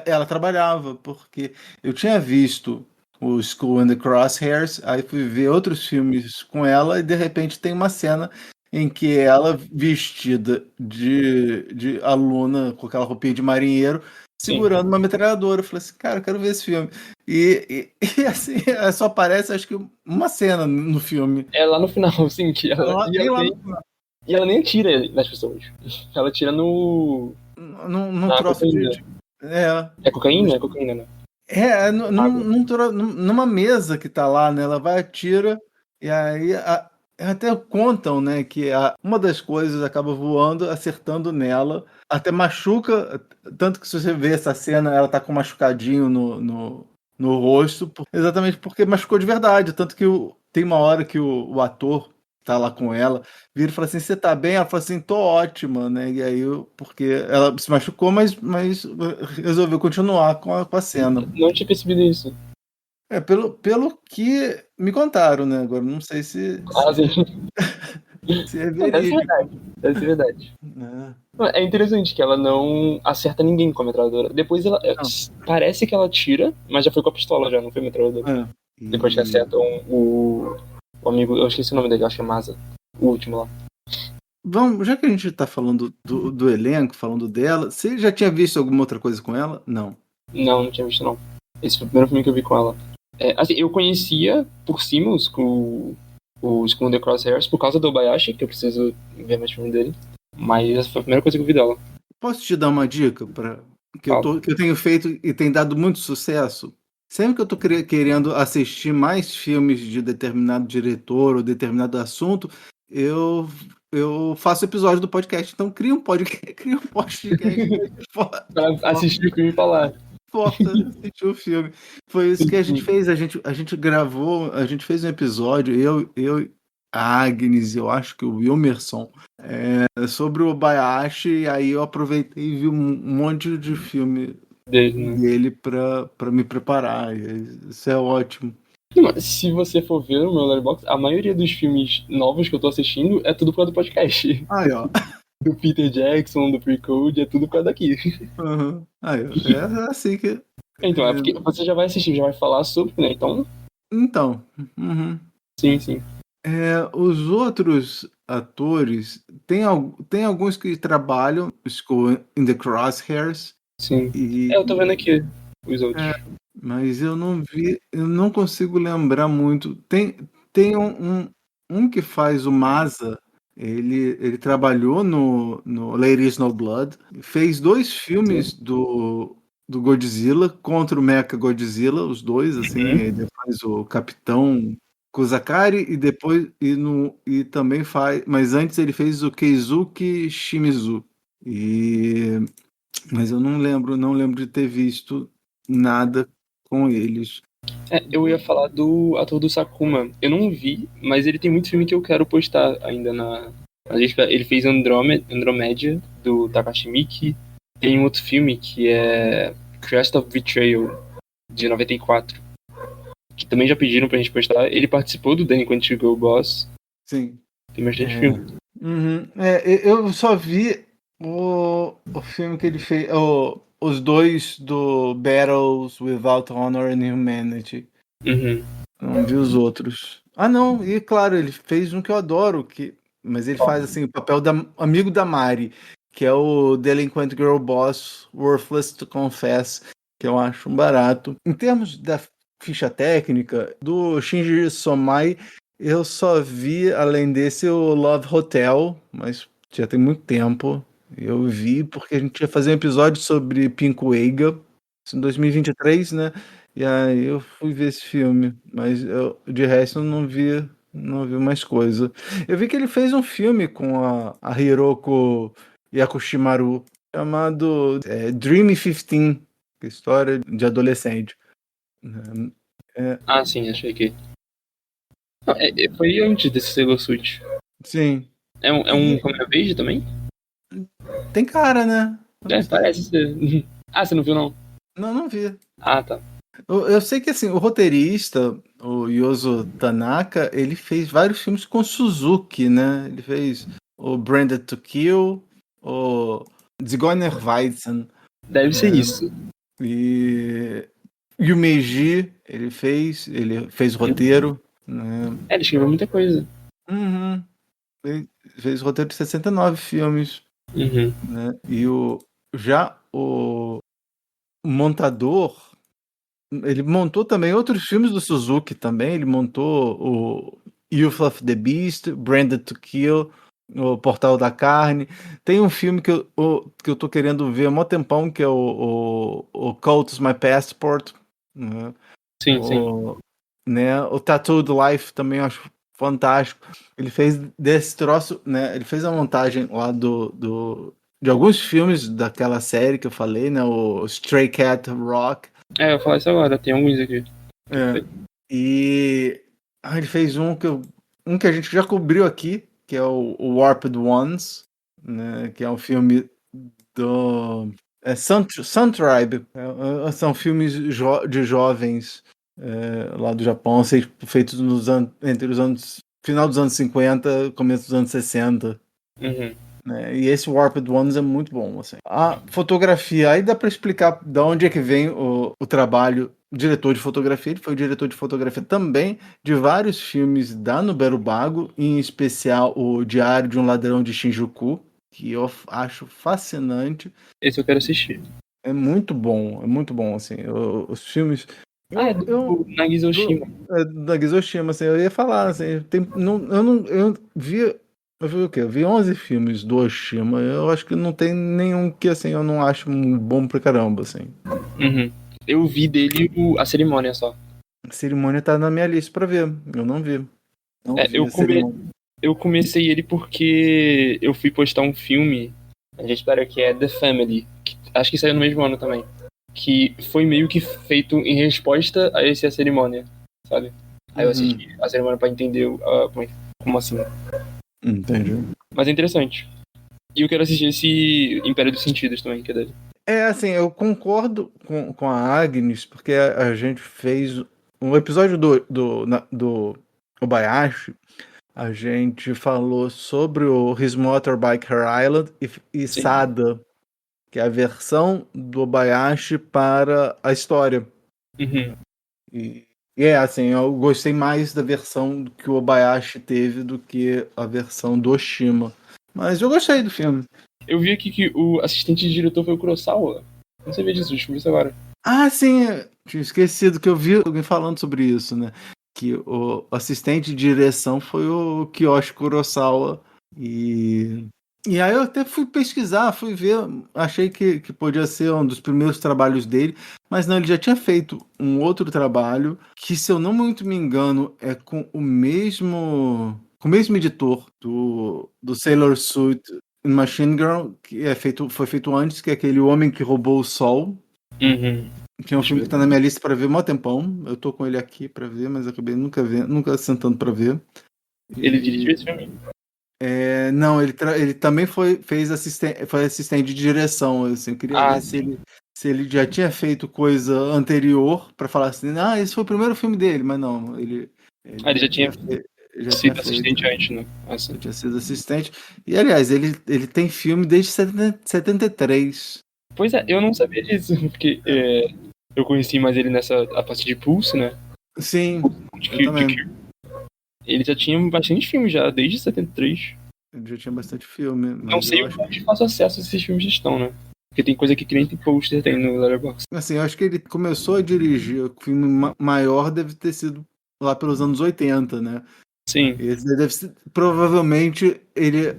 ela trabalhava, porque eu tinha visto o School and the Crosshairs, aí fui ver outros filmes com ela e de repente tem uma cena em que ela vestida de aluna com aquela roupinha de marinheiro segurando uma metralhadora. Eu falei assim, cara, eu quero ver esse filme. E assim, só aparece acho que uma cena no filme. É lá no final, sim, que ela. E ela nem atira nas pessoas. Ela tira no. Num troço cocaína. É cocaína? É cocaína, né? Numa mesa que tá lá, né? Ela vai, atira, e aí até contam, né, que uma das coisas acaba voando, acertando nela, até machuca, tanto que se você vê essa cena, ela tá com um machucadinho no rosto, exatamente porque machucou de verdade, tanto que tem uma hora que o ator tá lá com ela, vira e fala assim, você tá bem? Ela fala assim, tô ótima, né? E aí, porque ela se machucou, mas resolveu continuar com a cena. Não tinha percebido isso. Pelo que me contaram, né? Agora não sei se é verídico. Deve ser verdade. É interessante que ela não acerta ninguém com a metralhadora. Depois ela parece que ela tira, mas já foi com a pistola, já não foi metralhadora. Depois que acertam o amigo, eu esqueci o nome dele, acho que é Masa, o último lá. Vamos, já que a gente tá falando do elenco, falando dela, você já tinha visto alguma outra coisa com ela? Não. Não tinha visto, não. Esse foi o primeiro filme que eu vi com ela. Assim, eu conhecia por cima os School and the Crosshairs por causa do Obayashi, que eu preciso ver mais filme dele. Mas essa foi a primeira coisa que eu vi dela. Posso te dar uma dica que eu tenho feito e tem dado muito sucesso? Sempre que eu tô querendo assistir mais filmes de determinado diretor ou determinado assunto, eu faço episódio do podcast. Então cria um podcast pra assistir o filme e falar. Assistir o filme. Foi isso que a gente fez. A gente gravou, a gente fez um episódio, eu a Agnes, eu acho que o Wilmerson, sobre o Obayashi, e aí eu aproveitei e vi um monte de filme dele pra me preparar. Isso é ótimo. Não, se você for ver o meu Letterboxd, a maioria dos filmes novos que eu tô assistindo é tudo por causa do podcast. Aí, ó. Do Peter Jackson, do Pre-Code, é tudo por causa daqui. Uhum. Aí, é assim que... Então, é porque você já vai assistir, já vai falar sobre, né? Então. Uhum. Sim. Os outros atores, tem alguns que trabalham School in the Crosshairs. Sim. Eu tô vendo aqui os outros. Mas eu não vi, eu não consigo lembrar muito. Tem um que faz o Masa, ele trabalhou no Lady Snow Blood, fez 2 filmes do Godzilla contra o Mecha Godzilla, os dois, assim, ele faz o Capitão Kusakari e depois e também faz, mas antes ele fez o Keizuki Shimizu. Mas eu não lembro de ter visto nada com eles. Eu ia falar do ator do Sakuma. Eu não vi, mas ele tem muito filme que eu quero postar ainda na lista. Ele fez Andromédia, do Takashi Miike. Tem um outro filme que é Crest of Betrayal, de 94. Que também já pediram pra gente postar. Ele participou do Danny Quentin Girl Boss. Sim. Tem bastante filme. Uhum. Eu só vi o filme que ele fez, os 2 do Battles Without Honor and Humanity. Uhum. Não vi os outros. Não, e claro, ele fez um que eu adoro, mas ele faz assim, o papel amigo da Mari, que é o Delinquent Girl Boss Worthless to Confess, que eu acho um barato. Em termos da ficha técnica, do Shinji Somai, eu só vi, além desse, o Love Hotel, mas já tem muito tempo. Eu vi porque a gente ia fazer um episódio sobre Pinkwaiga em 2023, né? E aí eu fui ver esse filme, mas de resto eu não vi mais coisa. Eu vi que ele fez um filme com a Hiroko Yakushimaru chamado Dream 15, que é história de adolescente. Sim, achei que foi antes desse Sailor Suit. Sim. É um Coming of Age também? Tem cara, né? Parece ser. Você não viu, não? Não vi. Ah, tá. Eu sei que assim, o roteirista, o Yozo Tanaka, ele fez vários filmes com Suzuki, né? Ele fez o Branded to Kill, o Zigeunerweisen. Deve ser isso. E o Meiji, ele fez o roteiro, né? Ele escreveu muita coisa. Uhum. Ele fez o roteiro de 69 filmes, Uhum. né? E o montador, ele montou também outros filmes do Suzuki também. Ele montou o Youth of the Beast, Branded to Kill, o Portal da Carne. Tem um filme que eu tô querendo ver há mó tempão, que é o Cult's My Passport, né? Sim. Né? O Tattooed Life também eu acho fantástico. Ele fez desse troço, né? Ele fez a montagem lá de alguns filmes daquela série que eu falei, né? O Stray Cat Rock. Eu vou falar isso agora, tem alguns aqui. E ele fez um que a gente já cobriu aqui, que é o Warped Ones, né? Que é um filme do Sun Tribe. São filmes de jovens lá do Japão, feitos entre os anos final dos anos 50, começo dos anos 60. Uhum. Né? E esse Warped Ones é muito bom. Assim. A fotografia, aí dá para explicar de onde é que vem o trabalho. Diretor de fotografia, ele foi o diretor de fotografia também de vários filmes da Nobunaga, em especial o Diário de um Ladrão de Shinjuku, que eu acho fascinante. Esse eu quero assistir. É muito bom, assim, os filmes... do Nagisa Oshima. Nagisa Oshima, assim, eu ia falar, assim, eu vi o quê? Eu vi 11 filmes do Oshima, eu acho que não tem nenhum que, assim, eu não acho bom pra caramba, assim. Uhum. Eu vi dele a cerimônia só. A cerimônia tá na minha lista pra ver, eu não vi. Eu comecei ele porque eu fui postar um filme, a gente espera que é The Family, que acho que saiu no mesmo ano também, que foi meio que feito em resposta a essa cerimônia, sabe? Aí eu assisti a cerimônia pra entender como assim. Entendi. Mas é interessante. E eu quero assistir esse Império dos Sentidos também, que é dele. Assim, eu concordo com a Agnes, porque a gente fez um episódio do Obayashi, a gente falou sobre o His Motorbike Her Island e Sada, que é a versão do Obayashi para a história. Uhum. E assim, eu gostei mais da versão que o Obayashi teve do que a versão do Oshima. Mas eu gostei do filme. Eu vi aqui que o assistente de diretor foi o Kurosawa. Não sabia disso, descobri isso agora. Ah, sim, tinha esquecido que eu vi alguém falando sobre isso, né? Que o assistente de direção foi o Kiyoshi Kurosawa. E aí eu até fui pesquisar, fui ver, achei que podia ser um dos primeiros trabalhos dele, mas não, ele já tinha feito um outro trabalho, que se eu não muito me engano, é com o mesmo editor do Sailor Suit Machine Girl, que foi feito antes, que é aquele Homem que Roubou o Sol. Uhum. Que é um filme que tá na minha lista pra ver há mó tempão. Eu tô com ele aqui pra ver, mas acabei nunca sentando pra ver. Ele dirigiu esse filme? Não, ele também foi assistente de direção. Assim, eu queria ver se ele já tinha feito coisa anterior pra falar assim, esse foi o primeiro filme dele, mas não, ele já tinha sido assistente antes, né? Ele tinha sido assistente. E aliás, ele tem filme desde 73. Pois é, eu não sabia disso, porque eu conheci mais ele a partir de Pulse, né? Sim, eu também. Ele já tinha bastante filme já, desde 73. Ele já tinha bastante filme. Não sei onde faço acesso a esses filmes que estão, né? Porque tem coisa que cliente poster tem no Letterboxd. Assim, eu acho que ele começou a dirigir, o filme maior deve ter sido lá pelos anos 80, né? Sim. Esse deve ser, provavelmente, ele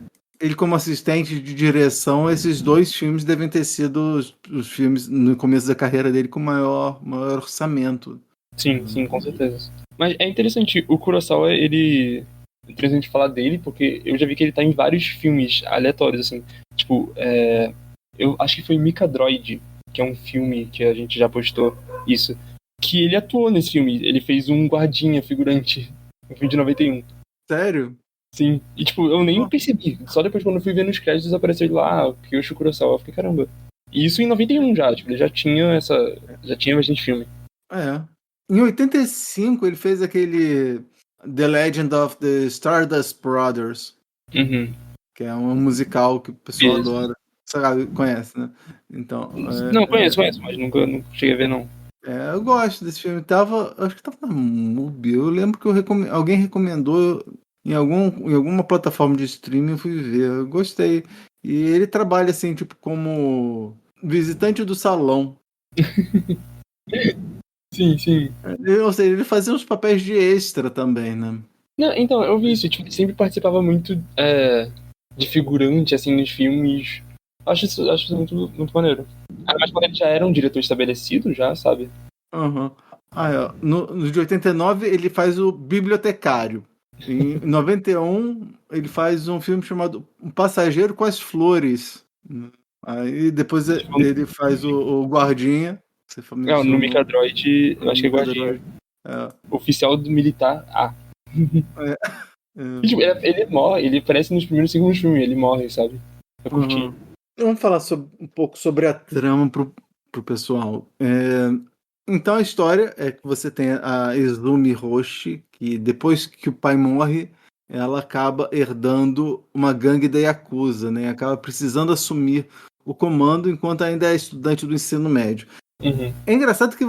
como assistente de direção, esses dois filmes devem ter sido os filmes no começo da carreira dele com maior orçamento. Sim, com certeza. Mas é interessante, o Kurosawa, é interessante falar dele, porque eu já vi que ele tá em vários filmes aleatórios, assim. Tipo, eu acho que foi Mika Droid, que é um filme que a gente já postou isso, que ele atuou nesse filme. Ele fez um guardinha figurante no filme de 91. Sério? Sim. E, tipo, eu nem percebi. Só depois, quando eu fui ver nos créditos, apareceu ele lá, Kiyoshi Kurosawa. Eu fiquei, caramba, E isso em 91 já, tipo, ele já tinha bastante filme. É. Em 85 ele fez aquele The Legend of the Stardust Brothers, Uhum. que é um musical que o pessoal Isso. adora. Você conhece, né? Então, Não, conheço, mas nunca cheguei a ver, não. eu gosto desse filme. Acho que tava na MUBI. Eu lembro que alguém recomendou em alguma plataforma de streaming, eu fui ver. Eu gostei. E ele trabalha assim, tipo, como visitante do salão. Sim. Ou seja, ele fazia uns papéis de extra também, né? Não, então, eu vi isso, tipo, ele sempre participava muito de figurante, assim, nos filmes. Acho isso muito, muito maneiro. Mas quando ele já era um diretor estabelecido, já, sabe? Uhum. No de 89 ele faz o bibliotecário. Em 91 ele faz um filme chamado Um Passageiro com as Flores. Aí depois ele faz o guardinha. Você No Micadroid, eu acho que é guardinha. Oficial do militar A. E, tipo, ele morre, ele aparece nos primeiros e segundos filmes, ele morre, sabe? Eu curti. Vamos falar um pouco sobre a trama pro pessoal. Então a história é que você tem a Izumi Hoshi, que depois que o pai morre, ela acaba herdando uma gangue da Yakuza, né? Acaba precisando assumir o comando enquanto ainda é estudante do ensino médio. Uhum. É engraçado que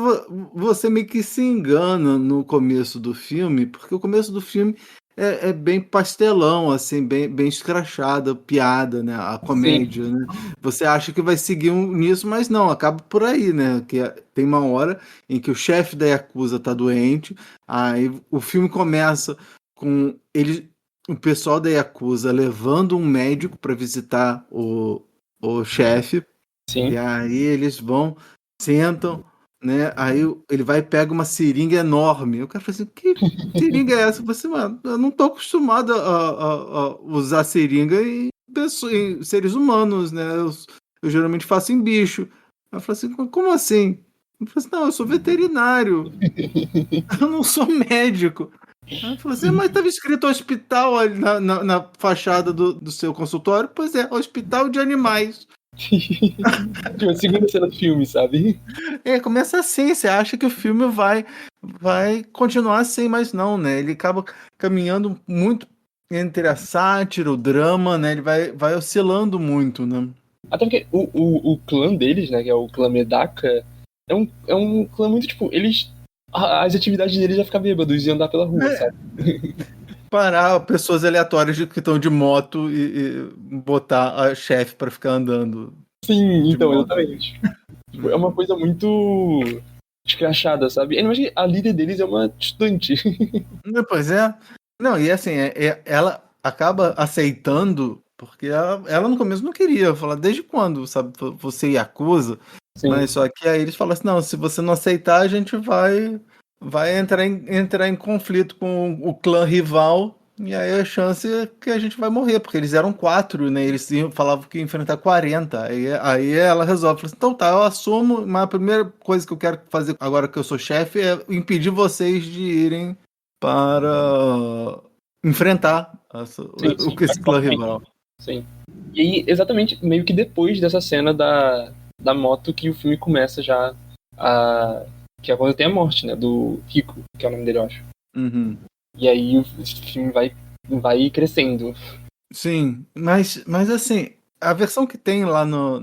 você meio que se engana no começo do filme, porque o começo do filme é bem pastelão, assim, bem escrachada, piada, né? A comédia, né? Você acha que vai seguir nisso, mas não, acaba por aí, né? Que tem uma hora em que o chefe da Yakuza tá doente, aí o filme começa com o pessoal da Yakuza levando um médico para visitar o chefe. Sim. E aí eles sentam, né? Aí ele vai e pega uma seringa enorme. O cara fala assim, que seringa é essa? Eu falei assim, mano, eu não tô acostumado a usar seringa em seres humanos, né? Eu geralmente faço em bicho. Eu falei assim, como assim? Eu falei assim, não, eu sou veterinário. Eu não sou médico. Aí falou assim, mas estava escrito hospital ali na fachada do seu consultório. Pois é, hospital de animais. A segunda cena do filme, sabe? Começa assim, você acha que o filme vai continuar assim, mas não, né? Ele acaba caminhando muito entre a sátira, o drama, né? Ele vai oscilando muito, né? Até porque o clã deles, né, que é o clã Medaka, é um clã muito, tipo, as atividades deles já ficar bêbados e andar pela rua, sabe? Parar pessoas aleatórias que estão de moto e botar a chefe pra ficar andando. Sim, então, exatamente. Tipo, é uma coisa muito escrachada, sabe? Eu imagino que a líder deles é uma estudante. Pois é. Não, e assim, ela acaba aceitando, porque ela no começo não queria falar, desde quando, sabe? Você Yakuza. Sim. Mas só que aí eles falam assim, não, se você não aceitar, a gente vai entrar em conflito com o clã rival, e aí a chance é que a gente vai morrer, porque eles eram 4, né? Eles falavam que ia enfrentar 40. Aí ela resolve, fala assim, então tá, eu assumo, mas a primeira coisa que eu quero fazer agora que eu sou chefe é impedir vocês de irem para enfrentar esse clã rival. Sim. E aí, exatamente, meio que depois dessa cena da moto que o filme começa já que é quando tem a morte, né? Do Rico, que é o nome dele, eu acho. Uhum. E aí o filme vai crescendo. Sim, mas assim, a versão que tem lá no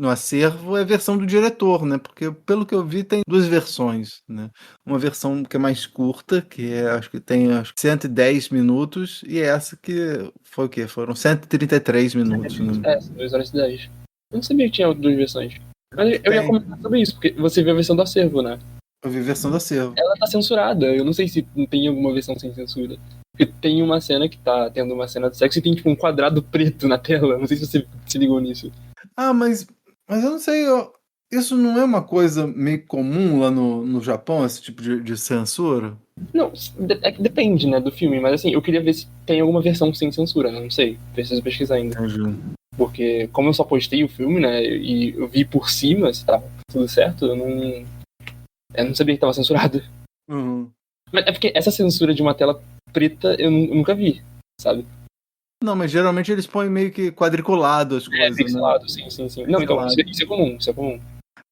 acervo é a versão do diretor, né? Porque pelo que eu vi tem 2 versões, né? Uma versão que é mais curta, que acho que tem 110 minutos, e essa que foi o quê? Foram 133 minutos. Né? 2 horas e 10. Eu não sabia que tinha 2 versões. Mas eu ia comentar sobre isso, porque você vê a versão do acervo, né? Eu vi a versão do acervo. Ela tá censurada, eu não sei se tem alguma versão sem censura. Porque tem uma cena que tá tendo uma cena de sexo e tem tipo um quadrado preto na tela, não sei se você se ligou nisso. Mas eu não sei, isso não é uma coisa meio comum lá no Japão, esse tipo de censura? Não, depende, né, do filme, mas assim, eu queria ver se tem alguma versão sem censura, né? Não sei, preciso pesquisar ainda. Porque como eu só postei o filme, né, e eu vi por cima se tava tudo certo, eu não sabia que tava censurado. Uhum. Mas é porque essa censura de uma tela preta eu nunca vi, sabe? Não, mas geralmente eles põem meio que quadriculado as coisas, pixelado, né? sim. Não, então, isso é comum,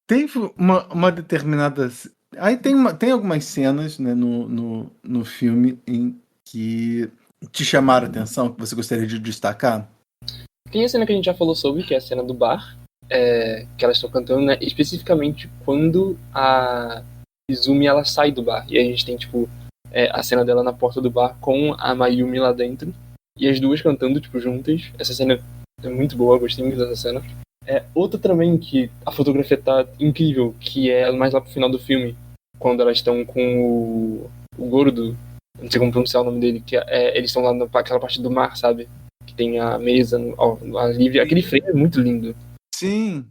Tem uma determinada... Aí tem algumas cenas, né, no filme em que te chamaram a atenção, que você gostaria de destacar? Tem a cena que a gente já falou sobre, que é a cena do bar, que elas estão cantando, né? Especificamente quando a Izumi, ela sai do bar. E a gente tem, tipo, a cena dela na porta do bar com a Mayumi lá dentro. E as duas cantando, tipo, juntas. Essa cena é muito boa, gostei muito dessa cena. Outra também que a fotografia tá incrível, que é mais lá pro final do filme, quando elas estão com o gordo, não sei como pronunciar o nome dele, que eles estão lá naquela parte do mar, sabe? Que tem a mesa, ali, aquele frame é muito lindo. Sim.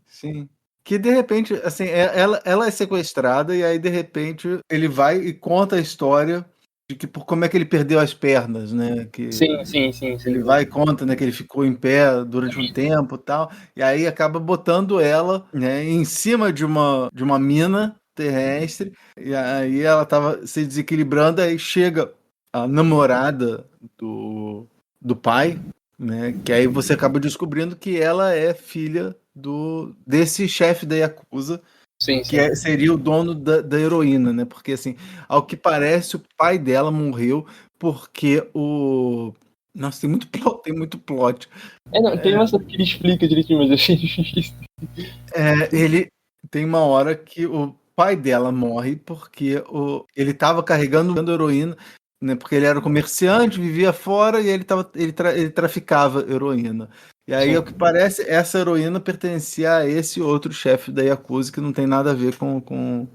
Que de repente, assim, ela é sequestrada e aí de repente ele vai e conta a história de que como é que ele perdeu as pernas, né? Que Sim. ele vai e conta, né, que ele ficou em pé durante um tempo e tal, e aí acaba botando ela, né, em cima de uma mina terrestre, e aí ela tava se desequilibrando, aí chega a namorada do pai, né, que aí você acaba descobrindo que ela é filha desse chefe da Yakuza, que seria o dono da heroína, né? Porque, assim, ao que parece, o pai dela morreu porque Nossa, tem muito plot. Tem uma coisa que ele explica direitinho, mas eu achei difícil. Ele tem uma hora que o pai dela morre porque ele tava carregando heroína, né? Porque ele era comerciante, vivia fora e ele traficava heroína. E aí, ao que parece, essa heroína pertencia a esse outro chefe da Yakuza que não tem nada a ver com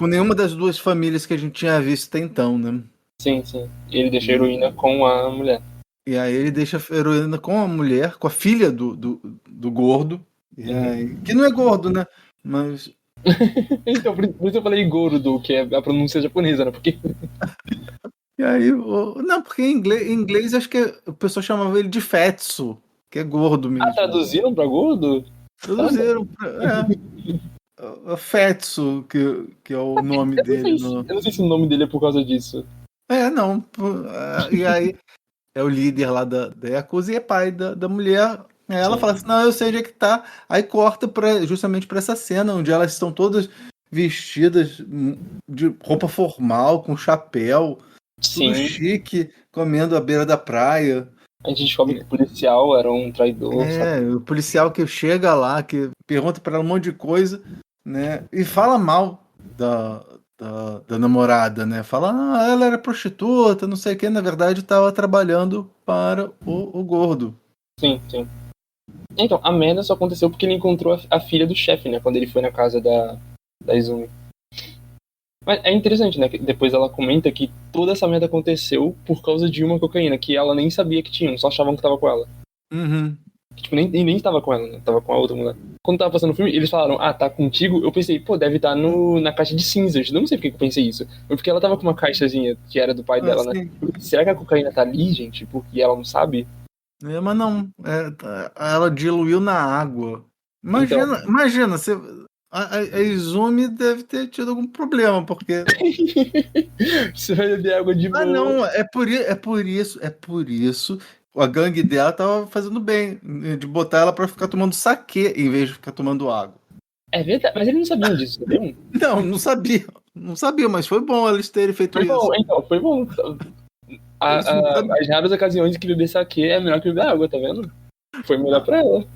nenhuma das duas famílias que a gente tinha visto até então, né? Sim. E ele deixa a heroína com a mulher. E aí ele deixa a heroína com a mulher, com a filha do gordo. E aí, que não é gordo, né? Mas... Então, por isso eu falei gordo, que é a pronúncia japonesa, né? Porque... E aí, não, porque em inglês acho que o pessoal chamava ele de Fetsu, que é gordo mesmo. Traduziram pra gordo? Traduziram pra... Fetsu, que é o nome dele. Eu não sei se o nome dele é por causa disso. Não. E aí, é o líder lá da Yakuza e é pai da mulher. Aí ela fala assim, não, eu sei onde é que tá. Aí corta justamente pra essa cena, onde elas estão todas vestidas de roupa formal, com chapéu, tudo chique, comendo à beira da praia. A gente descobre que o policial era um traidor. O policial que chega lá, que pergunta pra ela um monte de coisa, né? E fala mal da namorada, né? Fala, ela era prostituta, não sei o que, na verdade estava trabalhando para o gordo. Sim. Então, a merda só aconteceu porque ele encontrou a filha do chefe, né? Quando ele foi na casa da Izumi. Mas é interessante, né? Que depois ela comenta que toda essa merda aconteceu por causa de uma cocaína, que ela nem sabia que tinha, só achavam que tava com ela. Uhum. Tipo, nem tava com ela, né? Tava com a outra mulher. Quando tava passando o filme, eles falaram, tá contigo? Eu pensei, deve estar na caixa de cinzas. Não sei por que eu pensei isso. Foi porque ela tava com uma caixazinha que era do pai dela, né? Será que a cocaína tá ali, gente? Porque ela não sabe? Mas não. Ela diluiu na água. Imagina, a Izumi deve ter tido algum problema, porque... Você vai beber água de boa. Não, é por isso... A gangue dela tava fazendo bem, de botar ela pra ficar tomando saquê em vez de ficar tomando água. É verdade, mas eles não sabiam disso, sabia? Não sabia. Não sabia, mas foi bom eles terem feito isso. Foi bom. As raras ocasiões que beber saquê é melhor que beber água, tá vendo? Foi melhor pra ela.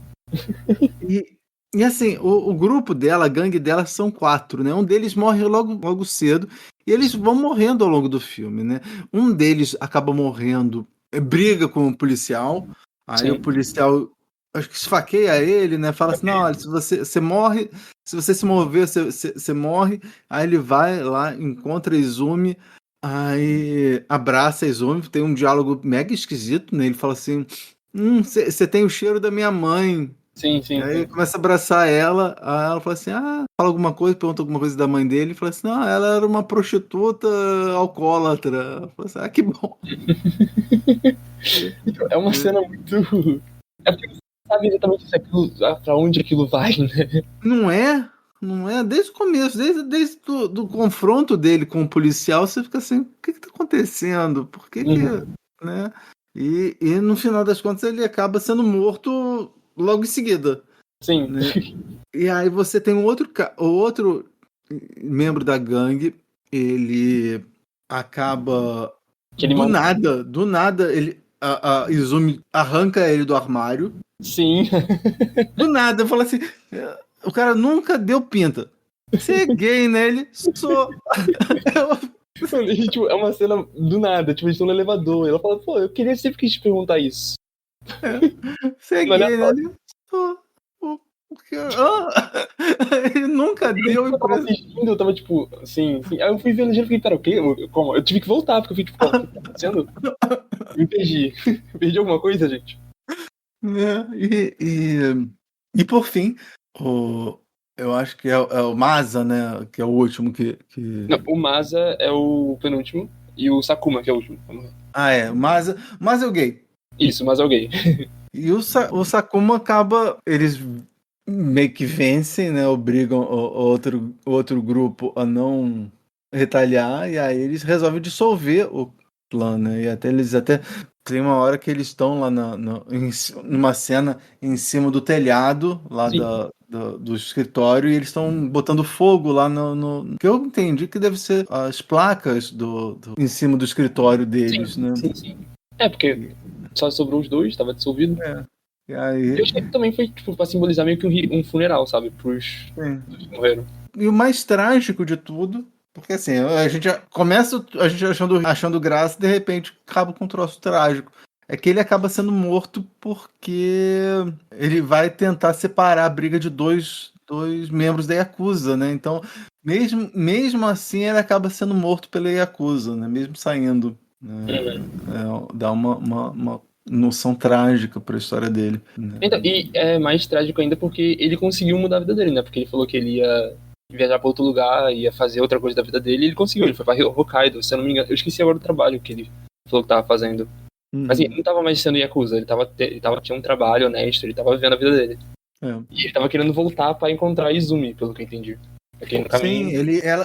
E assim, o grupo dela, a gangue dela, são 4, né? Um deles morre logo cedo, e eles vão morrendo ao longo do filme, né? Um deles acaba morrendo, briga com o policial, aí o policial, acho que esfaqueia ele, né? Fala assim, não, olha, se você morre, se você se mover, você morre. Aí ele vai lá, encontra a Izumi, aí abraça a Izumi, tem um diálogo mega esquisito, né? Ele fala assim, você tem o cheiro da minha mãe. Sim. Aí ele começa a abraçar ela, aí ela fala assim, fala alguma coisa, pergunta alguma coisa da mãe dele, e fala assim, não, ela era uma prostituta alcoólatra. Ela fala assim, que bom. É uma cena muito... É porque você sabe exatamente pra onde aquilo vai, né? Não é? Desde o começo, desde do confronto dele com o policial, você fica assim, o que tá acontecendo? Por que né? E no final das contas ele acaba sendo morto logo em seguida. Sim. Né? E aí você tem o outro membro da gangue, ele acaba do nada ele a Izumi arranca ele do armário. Sim. Do nada, eu falo assim, o cara nunca deu pinta. Você é gay, né? Ele sou. Tipo, é uma cena do nada, tipo, eles estão no elevador. Ela fala, pô, eu queria sempre quis te perguntar isso. Você é gay, né? Ele sou. Ele nunca deu impressão. Eu tava tipo, assim. Aí eu fui vendo e fiquei, pera, o quê? Como? Eu tive que voltar, porque eu fiquei tipo, o que tá acontecendo? Me perdi. Perdi alguma coisa, gente? E por fim, eu acho que é o Masa, né? Que é o último que... Não, o Masa é o penúltimo e o Sakuma, que é o último. Ah, é. O Masa é o gay. Isso, o Masa é o gay. E o Sakuma acaba... Eles meio que vencem, né? Obrigam o outro grupo a não retaliar, e aí eles resolvem dissolver o clã, né? E eles tem uma hora que eles estão lá numa cena em cima do telhado lá do escritório, e eles estão botando fogo lá no que eu entendi que deve ser as placas em cima do escritório deles, sim, né? Sim. É, porque só sobrou os dois, estava dissolvido. E aí... Eu achei que também foi tipo, pra simbolizar meio que um funeral, sabe? Pros que morreram. E o mais trágico de tudo, porque assim, a gente começa achando graça e de repente acaba com um troço trágico. É que ele acaba sendo morto porque ele vai tentar separar a briga de dois membros da Yakuza, né? Então, mesmo assim, ele acaba sendo morto pela Yakuza, né? Mesmo saindo. Né? Dá uma noção trágica para a história dele. Né? Então, e é mais trágico ainda porque ele conseguiu mudar a vida dele, né? Porque ele falou que ele ia viajar para outro lugar, ia fazer outra coisa da vida dele, e ele conseguiu. Ele foi para Hokkaido, se eu não me engano. Eu esqueci agora o trabalho que ele falou que tava fazendo. Mas ele não tava mais sendo Yakuza, tinha um trabalho honesto, ele tava vivendo a vida dele. E ele tava querendo voltar para encontrar Izumi, pelo que eu entendi. Sim,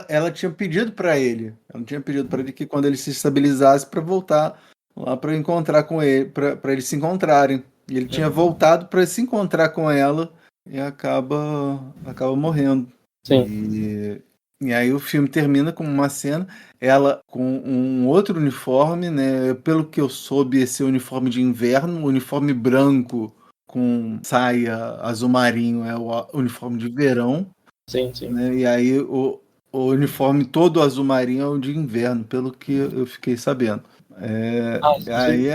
ela tinha pedido para ele. Ela tinha pedido para ele que quando ele se estabilizasse para voltar lá para encontrar com ele, para eles se encontrarem. E ele tinha voltado para se encontrar com ela e acaba morrendo. Sim. E aí o filme termina com uma cena, ela com um outro uniforme, né? Pelo que eu soube, esse uniforme de inverno, uniforme branco com saia azul marinho é o uniforme de verão. Sim. Né? E aí o uniforme todo azul marinho é o de inverno, pelo que eu fiquei sabendo. Isso daí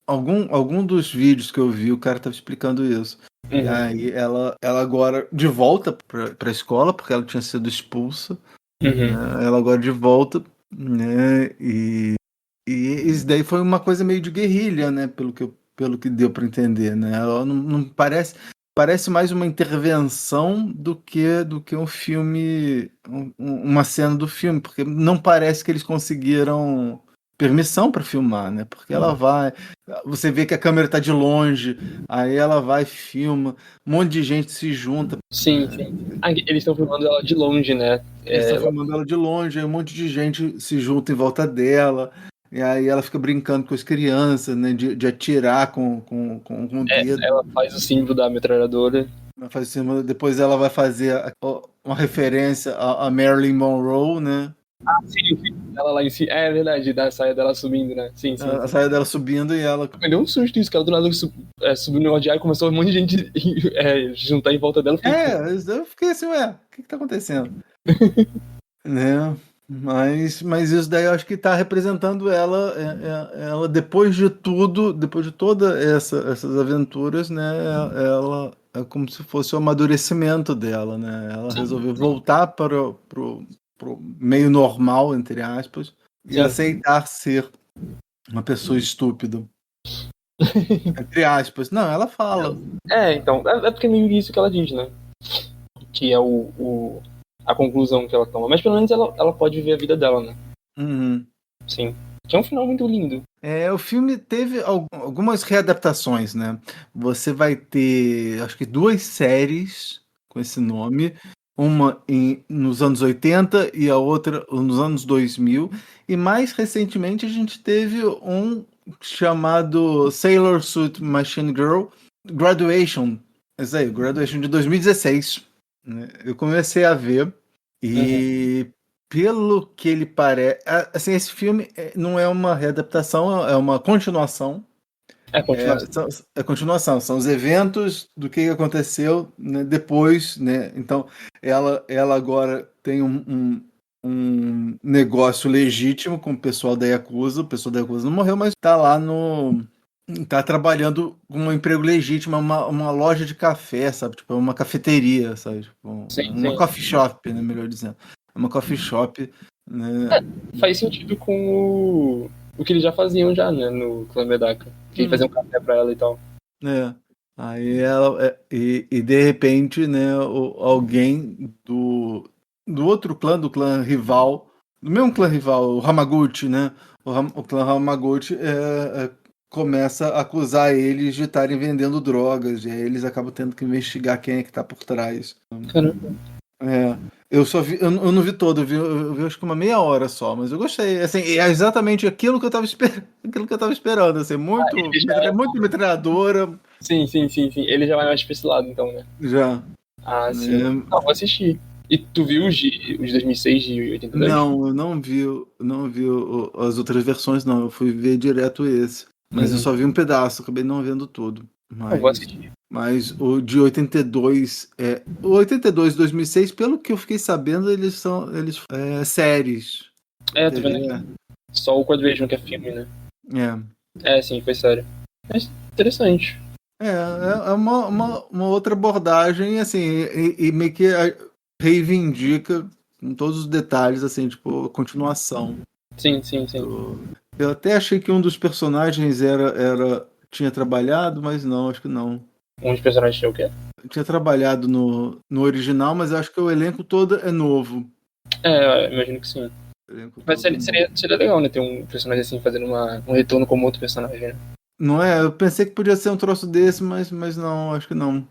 algum dos vídeos que eu vi, o cara estava explicando isso. E aí ela agora de volta para a escola, porque ela tinha sido expulsa. Né? Ela agora de volta, né? E isso daí foi uma coisa meio de guerrilha, né? Pelo que deu para entender, né? Ela não parece mais uma intervenção do que um filme, uma cena do filme, porque não parece que eles conseguiram permissão para filmar, né? Porque ela vai, você vê que a câmera tá de longe, aí ela vai, filma, um monte de gente se junta. Sim. Eles estão filmando ela de longe, né? Eles estão filmando ela de longe, aí um monte de gente se junta em volta dela. E aí ela fica brincando com as crianças, né? De atirar com o dedo. Ela faz o símbolo da metralhadora. Depois ela vai fazer uma referência a Marilyn Monroe, né? Sim. Ela lá em cima. É verdade, da saia dela subindo, né? Sim. A saia dela subindo e ela... Me deu um susto isso, que ela do nada subiu no negócio de ar e começou um monte de gente juntar em volta dela. Eu fiquei assim, o que tá acontecendo? Né? Mas isso daí eu acho que tá representando ela depois de tudo, depois de todas essas aventuras, né? Ela é como se fosse o amadurecimento dela, né? Ela resolveu voltar pro meio normal, entre aspas, e aceitar ser uma pessoa estúpida. Entre aspas. Não, ela fala. Então, é porque é meio isso que ela diz, né? Que é a conclusão que ela toma. Mas pelo menos ela pode viver a vida dela, né? Sim. Que é um final muito lindo. O filme teve algumas readaptações, né? Você vai ter, acho que 2 séries com esse nome. uma nos anos 80 e a outra nos anos 2000. E mais recentemente a gente teve um chamado Sailor Suit Machine Girl Graduation. Isso aí, Graduation de 2016. Né? Eu comecei a ver e pelo que ele parece... Assim, esse filme não é uma readaptação, é uma continuação. É continuação. É continuação, são os eventos do que aconteceu, né, depois, né? Então, ela agora tem um negócio legítimo com o pessoal da Yakuza. O pessoal da Yakuza não morreu, mas tá lá tá trabalhando com um emprego legítimo, uma loja de café, sabe? Tipo, uma cafeteria, sabe? Tipo, uma coffee shop, né? Melhor dizendo. Uma coffee shop, né? Faz sentido com o que eles já faziam já, né? No clã Medaka. Que eles faziam um café pra ela e tal. Aí ela... E de repente, né? Alguém do outro clã, do clã rival, do mesmo clã rival, o Hamaguchi, né? O clã Hamaguchi começa a acusar eles de estarem vendendo drogas, e aí eles acabam tendo que investigar quem é que tá por trás. Caramba. Eu só vi, eu não vi todo, eu vi acho que uma meia hora só, mas eu gostei, assim, é exatamente aquilo que eu tava esperando, assim, muito metralhadora. Sim, ele já vai mais pra esse lado, então, né? Já. Sim. Não, vou assistir. E tu viu os de 2006 de 82? Não, eu não vi as outras versões, não, eu fui ver direto esse. Mas eu só vi um pedaço, acabei não vendo tudo. Eu vou assistir. Mas o de 82, o 82 e 2006, pelo que eu fiquei sabendo, eles são séries. Tô vendo aqui. Só o Quadration que é filme, né? Sim, foi sério. Mas interessante. É uma outra abordagem, assim, e meio que reivindica com todos os detalhes, assim, tipo, a continuação. Sim. Eu até achei que um dos personagens tinha trabalhado, mas não, acho que não. Um dos personagens tinha o quê? Tinha trabalhado no original, mas acho que o elenco todo é novo. Eu imagino que sim. Mas seria legal, né? Ter um personagem assim fazendo um retorno como outro personagem, né? Não é? Eu pensei que podia ser um troço desse, mas não, acho que não.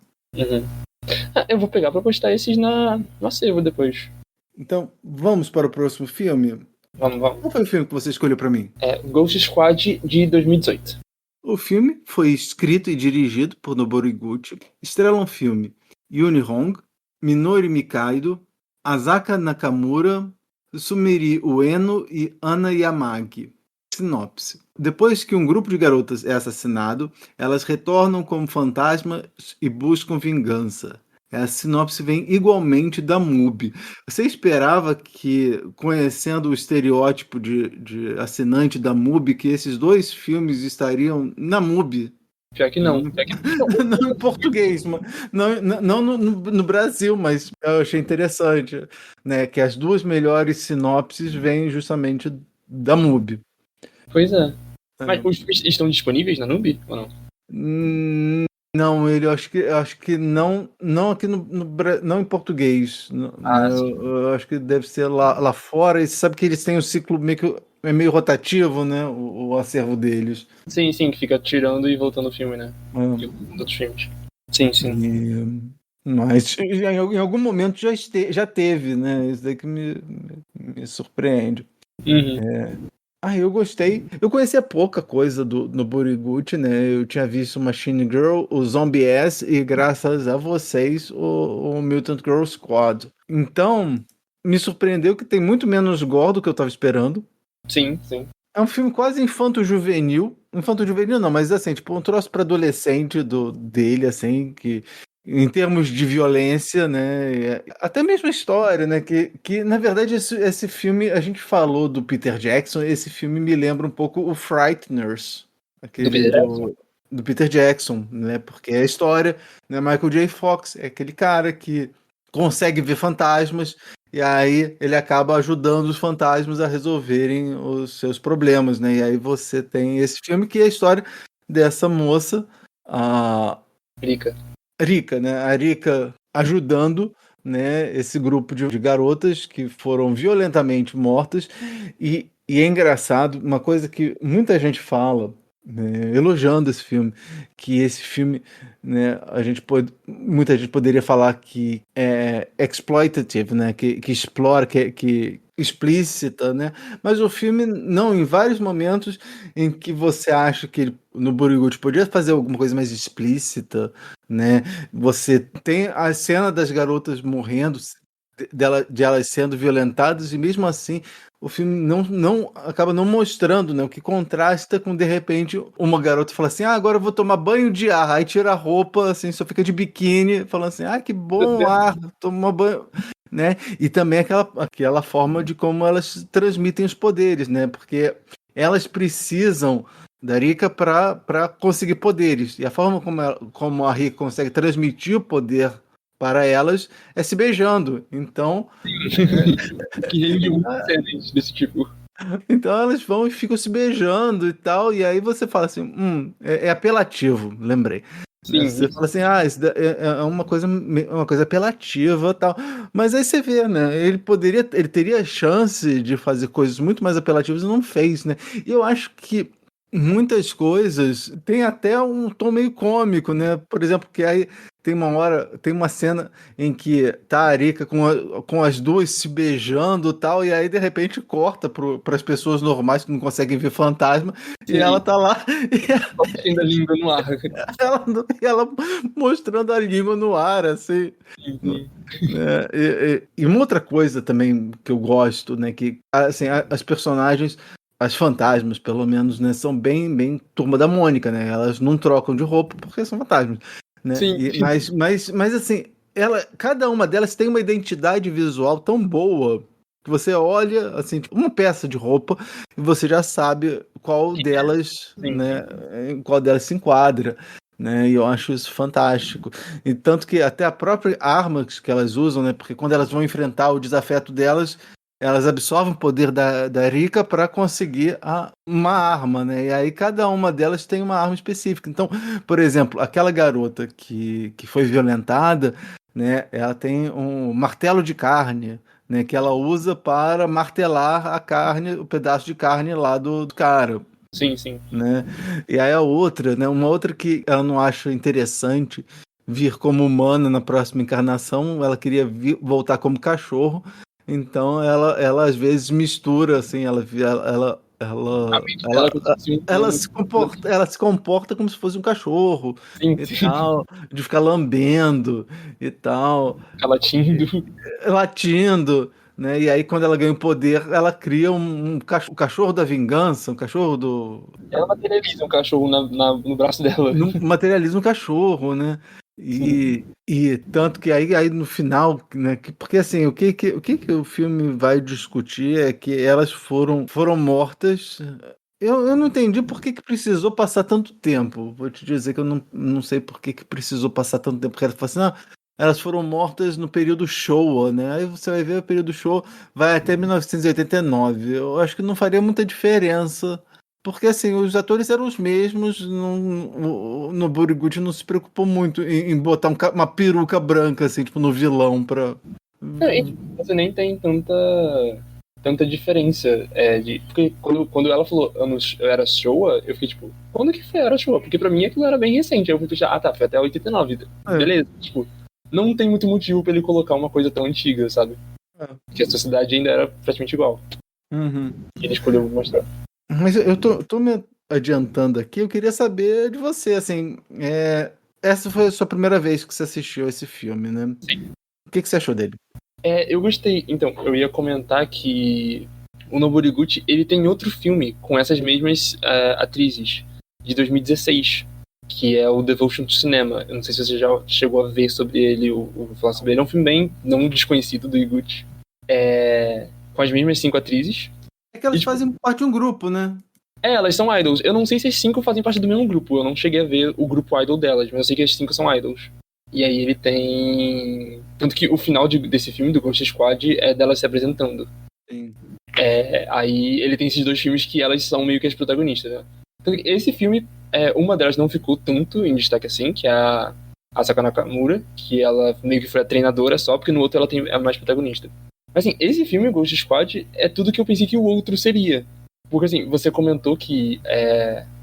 Eu vou pegar pra postar esses no acervo depois. Então, vamos para o próximo filme? Vamos. Qual foi o filme que você escolheu pra mim? Ghost Squad de 2018. O filme foi escrito e dirigido por Noboru Iguchi. Estrelam o filme Yuni Hong, Minori Mikaido, Asaka Nakamura, Sumiri Ueno e Ana Yamagi. Sinopse. Depois que um grupo de garotas é assassinado, elas retornam como fantasmas e buscam vingança. A sinopse vem igualmente da MUBI. Você esperava que, conhecendo o estereótipo de assinante da MUBI, que esses dois filmes estariam na MUBI? Pior que não. Não em português, não no Brasil, mas eu achei interessante, né, que as duas melhores sinopses vêm justamente da MUBI. Pois é. Mas os filmes estão disponíveis na MUBI ou não? Não, eu acho que não aqui não em português. Eu acho que deve ser lá fora. E você sabe que eles têm um ciclo meio rotativo, né? O acervo deles. Sim, que fica tirando e voltando o filme, né? Outros filmes. Sim. Mas em algum momento já teve, né? Isso daí que me surpreende. Eu gostei. Eu conhecia pouca coisa do Noboru Iguchi, né? Eu tinha visto Machine Girl, o Zombie S e, graças a vocês, o Mutant Girl Squad. Então, me surpreendeu que tem muito menos gore do que eu tava esperando. Sim. É um filme quase infanto-juvenil. Infanto-juvenil não, mas assim, tipo um troço pra adolescente dele, assim, que... Em termos de violência, né? Até mesmo a história, né? Que na verdade, esse filme, a gente falou do Peter Jackson, esse filme me lembra um pouco o Frighteners. Do Peter Jackson, né? Porque é a história, né? Michael J. Fox é aquele cara que consegue ver fantasmas e aí ele acaba ajudando os fantasmas a resolverem os seus problemas, né? E aí você tem esse filme que é a história dessa moça, a Rika, né? A Rika ajudando, né, esse grupo de garotas que foram violentamente mortas. E é engraçado, uma coisa que muita gente fala né, elogiando esse filme, que esse filme, né, muita gente poderia falar que é exploitative, né, que explora, que explícita, né, mas o filme não, em vários momentos em que você acha que ele, no Bollywood podia fazer alguma coisa mais explícita, né, você tem a cena das garotas morrendo, de elas sendo violentadas, e mesmo assim o filme não acaba não mostrando, né, o que contrasta com, de repente, uma garota fala assim, agora eu vou tomar banho de ar, aí tira a roupa, assim, só fica de biquíni, falando assim, que bom ar, tomar banho, né, e também aquela forma de como elas transmitem os poderes, né, porque elas precisam da Rika para conseguir poderes, e a forma como a Rika consegue transmitir o poder para elas é se beijando. Então, que rende muito excelente desse tipo. Então elas vão e ficam se beijando e tal, e aí você fala assim, é apelativo, lembrei. Sim. Você fala assim, isso é uma coisa apelativa e tal. Mas aí você vê, né? Ele teria chance de fazer coisas muito mais apelativas e não fez, né? E eu acho que muitas coisas tem até um tom meio cômico, né? Por exemplo, que aí tem uma cena em que tá a Rika com as duas se beijando e tal, e aí de repente corta para as pessoas normais que não conseguem ver fantasma. Sim. E ela tá lá e a língua no ar. Ela mostrando a língua no ar, assim. E uma outra coisa também que eu gosto, né? Que assim, as personagens, as fantasmas, pelo menos, né, são bem Turma da Mônica, né? Elas não trocam de roupa porque são fantasmas, né? Sim. Mas assim, cada uma delas tem uma identidade visual tão boa que você olha, assim, tipo, uma peça de roupa e você já sabe qual delas, né, qual delas se enquadra, né? E eu acho isso fantástico. E tanto que até a própria arma que elas usam, né? Porque quando elas vão enfrentar o desafeto delas, elas absorvem o poder da Rika para conseguir uma arma, né? E aí cada uma delas tem uma arma específica. Então, por exemplo, aquela garota que foi violentada, né? Ela tem um martelo de carne, né? Que ela usa para martelar a carne, o pedaço de carne lá do cara. Sim. Né? E aí a outra, né? Uma outra que ela não acha interessante vir como humana na próxima encarnação, ela queria voltar como cachorro. Então ela às vezes mistura, assim, ela se comporta como se fosse um cachorro. Sim. Tal, de ficar lambendo e tal. Latindo, né? E aí quando ela ganha o poder, ela cria um cachorro da vingança, um cachorro do... Ela materializa um cachorro no braço dela. Materializa um cachorro, né? E tanto que aí no final, né, porque assim, o que o filme vai discutir é que elas foram mortas. Eu não entendi por que precisou passar tanto tempo. Vou te dizer que eu não sei por que precisou passar tanto tempo. Porque ela fala assim, elas foram mortas no período Showa, né? Aí você vai ver o período Showa vai até 1989. Eu acho que não faria muita diferença. Porque, assim, os atores eram os mesmos, no Bollywood não se preocupou muito em botar uma peruca branca, assim, tipo, no vilão pra... Você nem tem tanta diferença. Porque quando ela falou anos era Showa, eu fiquei tipo, quando que foi era Showa? Porque pra mim aquilo era bem recente. Aí eu fui pensar, foi até 89. Beleza, tipo, não tem muito motivo pra ele colocar uma coisa tão antiga, sabe? Porque a sociedade ainda era praticamente igual. Uhum. E ele escolheu mostrar. Mas eu tô me adiantando aqui, eu queria saber de você, assim, essa foi a sua primeira vez que você assistiu esse filme, né? Sim. O que você achou dele? Eu gostei. Então, eu ia comentar que o Noboriguchi, ele tem outro filme com essas mesmas atrizes, de 2016, que é o Devotion to Cinema. Eu não sei se você já chegou a ver sobre ele ou falar sobre ele. É um filme bem não desconhecido do Iguchi. Com as mesmas 5 atrizes. É que elas fazem parte de um grupo, né? Elas são idols. Eu não sei se as 5 fazem parte do mesmo grupo. Eu não cheguei a ver o grupo idol delas, mas eu sei que as 5 são idols. E aí ele tem... Tanto que o final desse filme, do Ghost Squad, é delas se apresentando. Sim. Aí ele tem esses 2 filmes que elas são meio que as protagonistas, né? Então, esse filme, uma delas não ficou tanto em destaque assim, que é a Asaka Nakamura, que ela meio que foi a treinadora só, porque no outro ela é a mais protagonista. Mas assim, esse filme, Ghost Squad, é tudo que eu pensei que o outro seria. Porque assim, você comentou que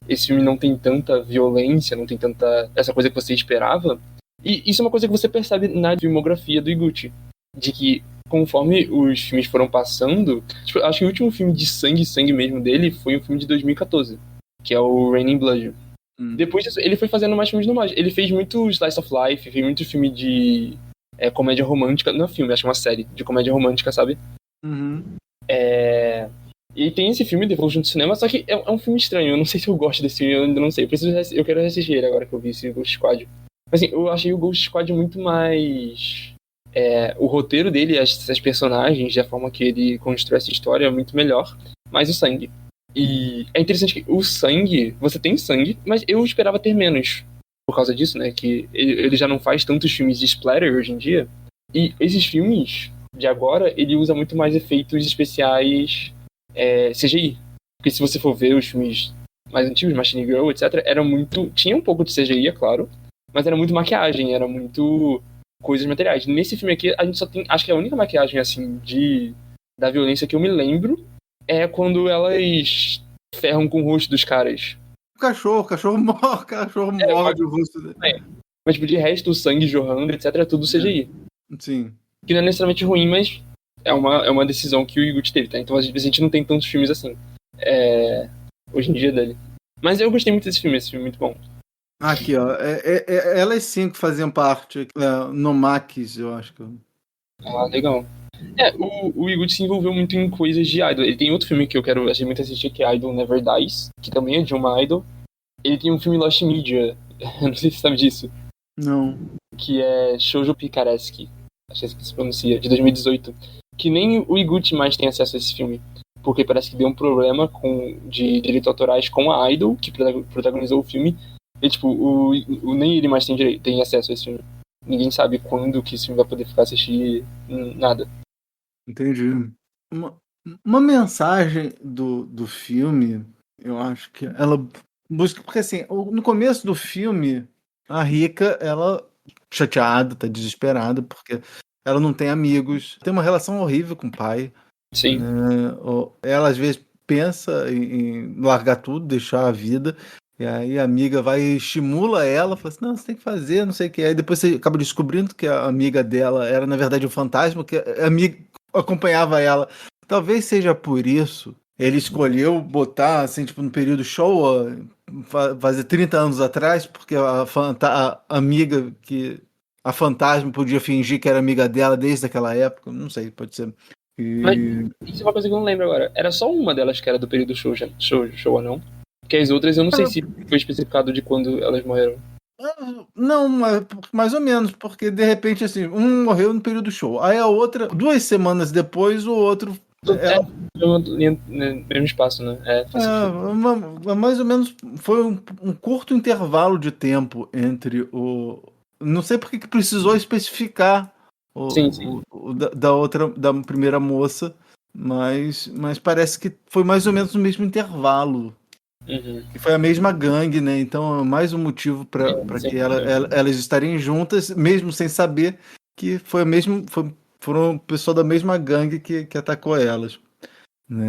esse filme não tem tanta violência, não tem tanta essa coisa que você esperava. E isso é uma coisa que você percebe na filmografia do Higuchi, de que conforme os filmes foram passando, tipo, acho que o último filme de sangue mesmo dele foi um filme de 2014, que é o Raining Blood. Depois disso, ele foi fazendo mais filmes normais. Ele fez muito Slice of Life, fez muito filme de comédia romântica, não é filme, acho que é uma série de comédia romântica, sabe? E tem esse filme, Devolution do cinema, só que é um filme estranho. Eu não sei se eu gosto desse filme, eu ainda não sei. Eu quero assistir ele agora que eu vi esse Ghost Squad. Mas assim, eu achei o Ghost Squad muito mais... o roteiro dele, as personagens, a forma que ele constrói essa história é muito melhor. Mas o sangue. E é interessante que o sangue, você tem sangue, mas eu esperava ter menos. Por causa disso, né? Que ele já não faz tantos filmes de splatter hoje em dia. E esses filmes de agora, ele usa muito mais efeitos especiais... CGI. Porque se você for ver os filmes mais antigos, Machine Girl, etc., tinha um pouco de CGI, é claro, mas era muito maquiagem, era muito coisas materiais. Nesse filme aqui, a gente só tem, acho que a única maquiagem, assim, da violência que eu me lembro é quando elas ferram com o rosto dos caras. O cachorro morde o rosto dele. Mas, tipo, de resto, o sangue jorrando, etc., é tudo CGI. Sim. Que não é necessariamente ruim, mas é uma decisão que o Higuchi teve, tá? Então a gente não tem tantos filmes assim hoje em dia dele. Mas eu gostei muito desse filme é muito bom. Aqui, ó. Elas 5 faziam parte no Max, eu acho que. Ah, legal. O Higuchi se envolveu muito em coisas de idol. Ele tem outro filme que eu achei muito assistir, que é Idol Never Dies, que também é de uma idol. Ele tem um filme Lost Media, eu não sei se você sabe disso. Não. Que é Shoujo Picaresque, acho que é assim que se pronuncia, de 2018. Que nem o Higuchi mais tem acesso a esse filme. Porque parece que deu um problema de direitos autorais com a idol, que protagonizou o filme. E, tipo, nem ele mais tem acesso a esse filme. Ninguém sabe quando que esse filme vai poder ficar assistir nada. Entendi. Uma mensagem do filme, eu acho que ela busca... Porque, assim, no começo do filme, a Rika, ela chateada, tá desesperada, porque... ela não tem amigos, tem uma relação horrível com o pai. Sim. Ela, às vezes, pensa em largar tudo, deixar a vida, e aí a amiga vai e estimula ela, fala assim, não, você tem que fazer, não sei o que. Aí depois você acaba descobrindo que a amiga dela era, na verdade, um fantasma, que a amiga acompanhava ela. Talvez seja por isso ele escolheu botar, assim, tipo, no período Showa, fazer 30 anos atrás, porque a amiga que... a fantasma podia fingir que era amiga dela desde aquela época. Não sei, pode ser. Mas isso é uma coisa que eu não lembro agora. Era só uma delas que era do período Showa, não? Porque as outras eu não sei se foi especificado de quando elas morreram. Não, mais ou menos, porque de repente, assim, um morreu no período Showa. Aí a outra, 2 semanas depois, o outro... mesmo espaço, né? Mais ou menos, foi um curto intervalo de tempo entre o... Não sei porque que precisou especificar da primeira moça, mas parece que foi mais ou menos no mesmo intervalo. E foi a mesma gangue, né? Então é mais um motivo para que elas estarem juntas, mesmo sem saber que foram o pessoal da mesma gangue que atacou elas. Né?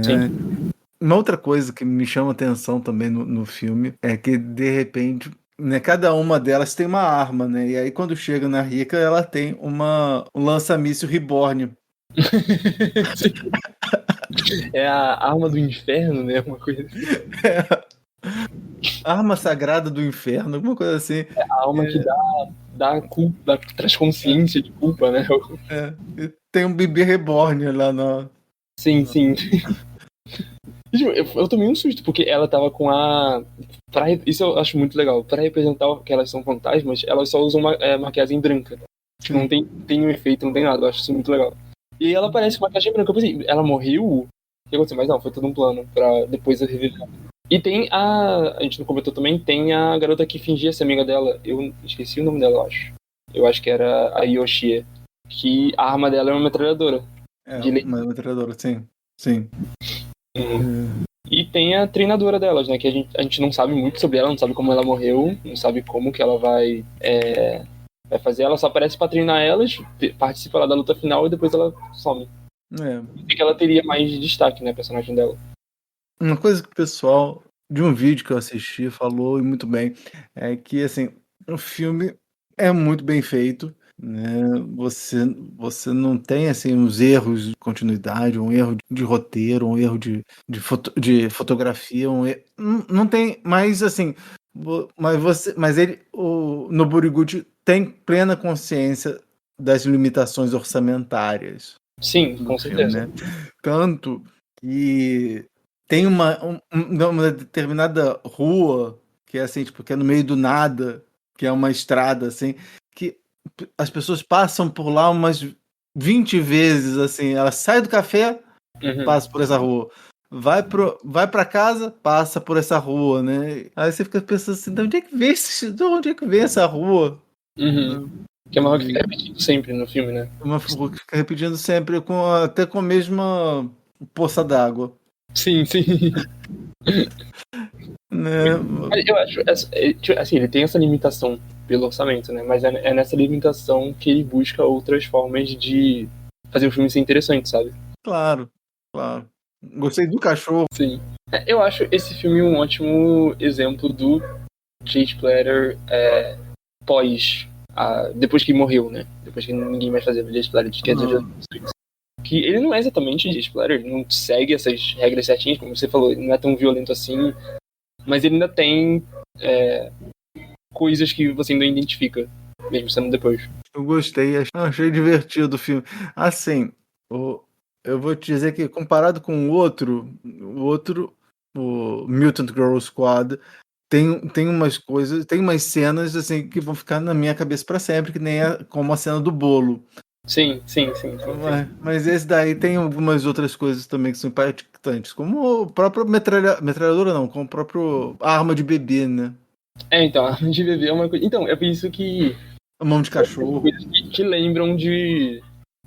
Uma outra coisa que me chama atenção também no filme é que, de repente... né, cada uma delas tem uma arma, né? E aí quando chega na Rika, ela tem um lança-míssil Reborn. É a arma do inferno, né? Uma coisa assim. Arma sagrada do inferno, alguma coisa assim. É a arma que dá culpa, traz consciência de culpa, né? E tem um bebê Reborn lá na... Sim. Eu tomei um susto, porque ela tava com isso eu acho muito legal. Pra representar que elas são fantasmas, elas só usam maquiagem branca. Não tem um efeito, não tem nada. Eu acho isso muito legal. E ela aparece com maquiagem branca. Eu pensei, ela morreu? O que aconteceu? Mas não, foi todo um plano pra depois revelar. E tem a gente não comentou também, tem a garota que fingia ser amiga dela. Eu esqueci o nome dela, eu acho. Eu acho que era a Yoshie. Que a arma dela é uma metralhadora. Uma metralhadora, sim. E tem a treinadora delas, né? Que a gente não sabe muito sobre ela, não sabe como ela morreu, não sabe como que ela vai fazer. Ela só aparece pra treinar elas, participa lá da luta final e depois ela some. E que ela teria mais destaque, né? A personagem dela. Uma coisa que o pessoal de um vídeo que eu assisti, falou e muito bem, é que, assim, o filme é muito bem feito, né? Você não tem, assim, uns erros de continuidade, um erro de roteiro, um erro de fotografia, não tem, mas, assim, o Noburiguchi tem plena consciência das limitações orçamentárias Sim, do com filme, certeza. né? Tanto que tem uma determinada rua que é assim, tipo, que é no meio do nada, que é uma estrada, assim, que as pessoas passam por lá umas 20 vezes, assim, ela sai do café, passa por essa rua. Vai pra casa, passa por essa rua, né? Aí você fica pensando assim, de onde é que vem essa rua? Que é uma rua que fica repetindo sempre no filme, né? Uma rua que fica repetindo sempre, até com a mesma poça d'água. Sim. Né? Eu acho, assim, ele tem essa limitação pelo orçamento, né? Mas é nessa limitação que ele busca outras formas de fazer o filme ser interessante, sabe? Claro. Gostei do cachorro. Sim. Eu acho esse filme um ótimo exemplo do Jay Splatter depois que morreu, né? Depois que ninguém mais fazia Jay Splatter, que ele não é exatamente Jay Splatter, ele não segue essas regras certinhas, como você falou, ele não é tão violento assim, mas ele ainda tem coisas que você ainda identifica, mesmo sendo depois. Eu gostei, achei divertido o filme. Assim, eu vou te dizer que comparado com o outro, o Mutant Girl Squad, tem umas coisas, tem umas cenas assim que vão ficar na minha cabeça para sempre, que nem como a cena do bolo. Sim. Mas esse daí tem algumas outras coisas também que são impactantes, como o próprio metralhadora não, como o próprio arma de bebê, né? Então, a arma de bebê é uma coisa. Então, é por isso que. A mão de cachorro. Coisas que lembram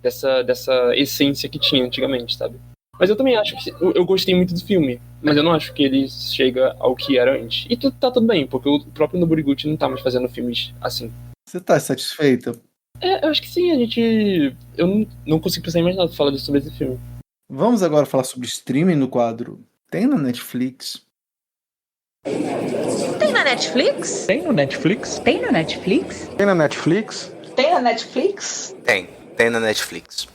dessa essência que tinha antigamente, sabe? Mas eu também acho que. Eu gostei muito do filme, mas eu não acho que ele chega ao que era antes. E tá tudo bem, porque o próprio Noburiguchi não tá mais fazendo filmes assim. Você tá satisfeita? Eu acho que sim, eu não consigo pensar em mais nada falando sobre esse filme. Vamos agora falar sobre streaming no quadro. Tem na Netflix? Tem na Netflix? Tem no Netflix? Tem na Netflix? Tem na Netflix? Tem na Netflix? Tem na Netflix.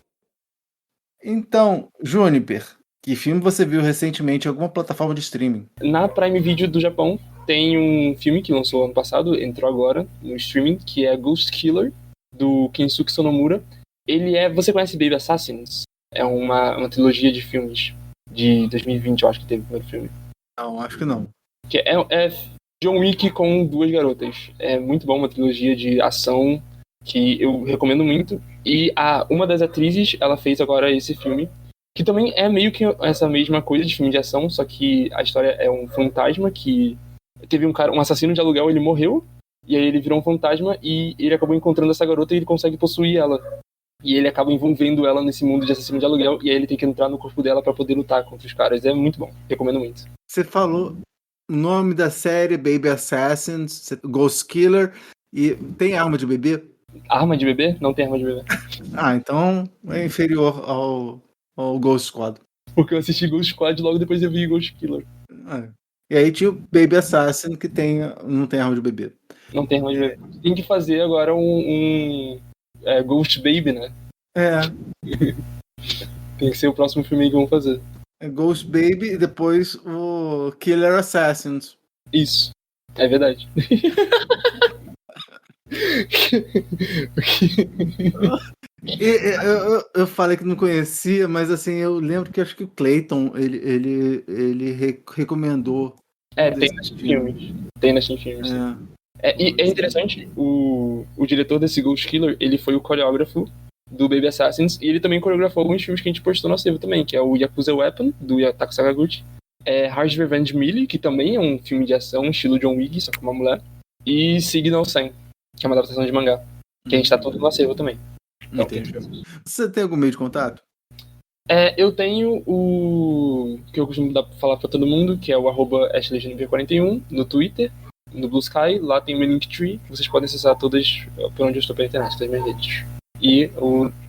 Então, Juniper, que filme você viu recentemente em alguma plataforma de streaming? Na Prime Video do Japão tem um filme que lançou ano passado, entrou agora no streaming, que é Ghost Killer, do Kensuke Sonomura. Você conhece Baby Assassins? É uma trilogia de filmes de 2020, eu acho que teve o primeiro filme. Não, acho que não. Que é John Wick com duas garotas. É muito bom, uma trilogia de ação que eu recomendo muito. E uma das atrizes, ela fez agora esse filme, que também é meio que essa mesma coisa de filme de ação, só que a história é um fantasma que teve um assassino de aluguel, ele morreu, e aí ele virou um fantasma e ele acabou encontrando essa garota e ele consegue possuir ela. E ele acaba envolvendo ela nesse mundo de assassino de aluguel, e aí ele tem que entrar no corpo dela pra poder lutar contra os caras. É muito bom, recomendo muito. Você falou o nome da série, Baby Assassins, Ghost Killer, e tem arma de bebê? Arma de bebê? Não tem arma de bebê. Então é inferior ao Ghost Squad. Porque eu assisti Ghost Squad e logo depois eu vi Ghost Killer. E aí tinha o Baby Assassin, que não tem arma de bebê. Não tem arma de bebê. Tem que fazer agora um Ghost Baby, né? Tem que ser o próximo filme que vão fazer. É Ghost Baby e depois o Killer Assassins. Isso. É verdade. Eu falei que não conhecia, mas assim, eu lembro que acho que o Clayton ele recomendou. Tem nas filmes. Tem nas filmes. E é interessante, o diretor desse Ghost Killer, ele foi o coreógrafo do Baby Assassins, e ele também coreografou alguns filmes que a gente postou no acervo também, que é o Yakuza Weapon, do Yataka Sakaguchi, Hard Revenge Millie, que também é um filme de ação, estilo John Wick, só com uma mulher, e Signal 100, que é uma adaptação de mangá, que a gente tá todo no acervo também. Então, você tem algum meio de contato? Eu tenho o que eu costumo falar pra todo mundo, que é o @AshleyJuniper41 no Twitter, no Blue Sky. Lá tem o meu Linktree, que vocês podem acessar todas por onde eu estou pela internet, todas as minhas redes. E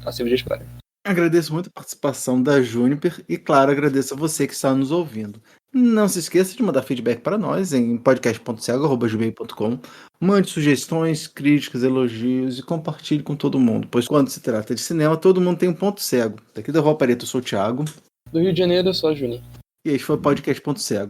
a Silvia Splatter. Agradeço muito a participação da Juniper e, claro, agradeço a você que está nos ouvindo. Não se esqueça de mandar feedback para nós em podcast.cego@gmail.com. Mande sugestões, críticas, elogios e compartilhe com todo mundo, pois quando se trata de cinema, todo mundo tem um ponto cego. Daqui da Rua Pareta, eu sou o Thiago. Do Rio de Janeiro, eu sou a Juni. E este foi o podcast Ponto Cego.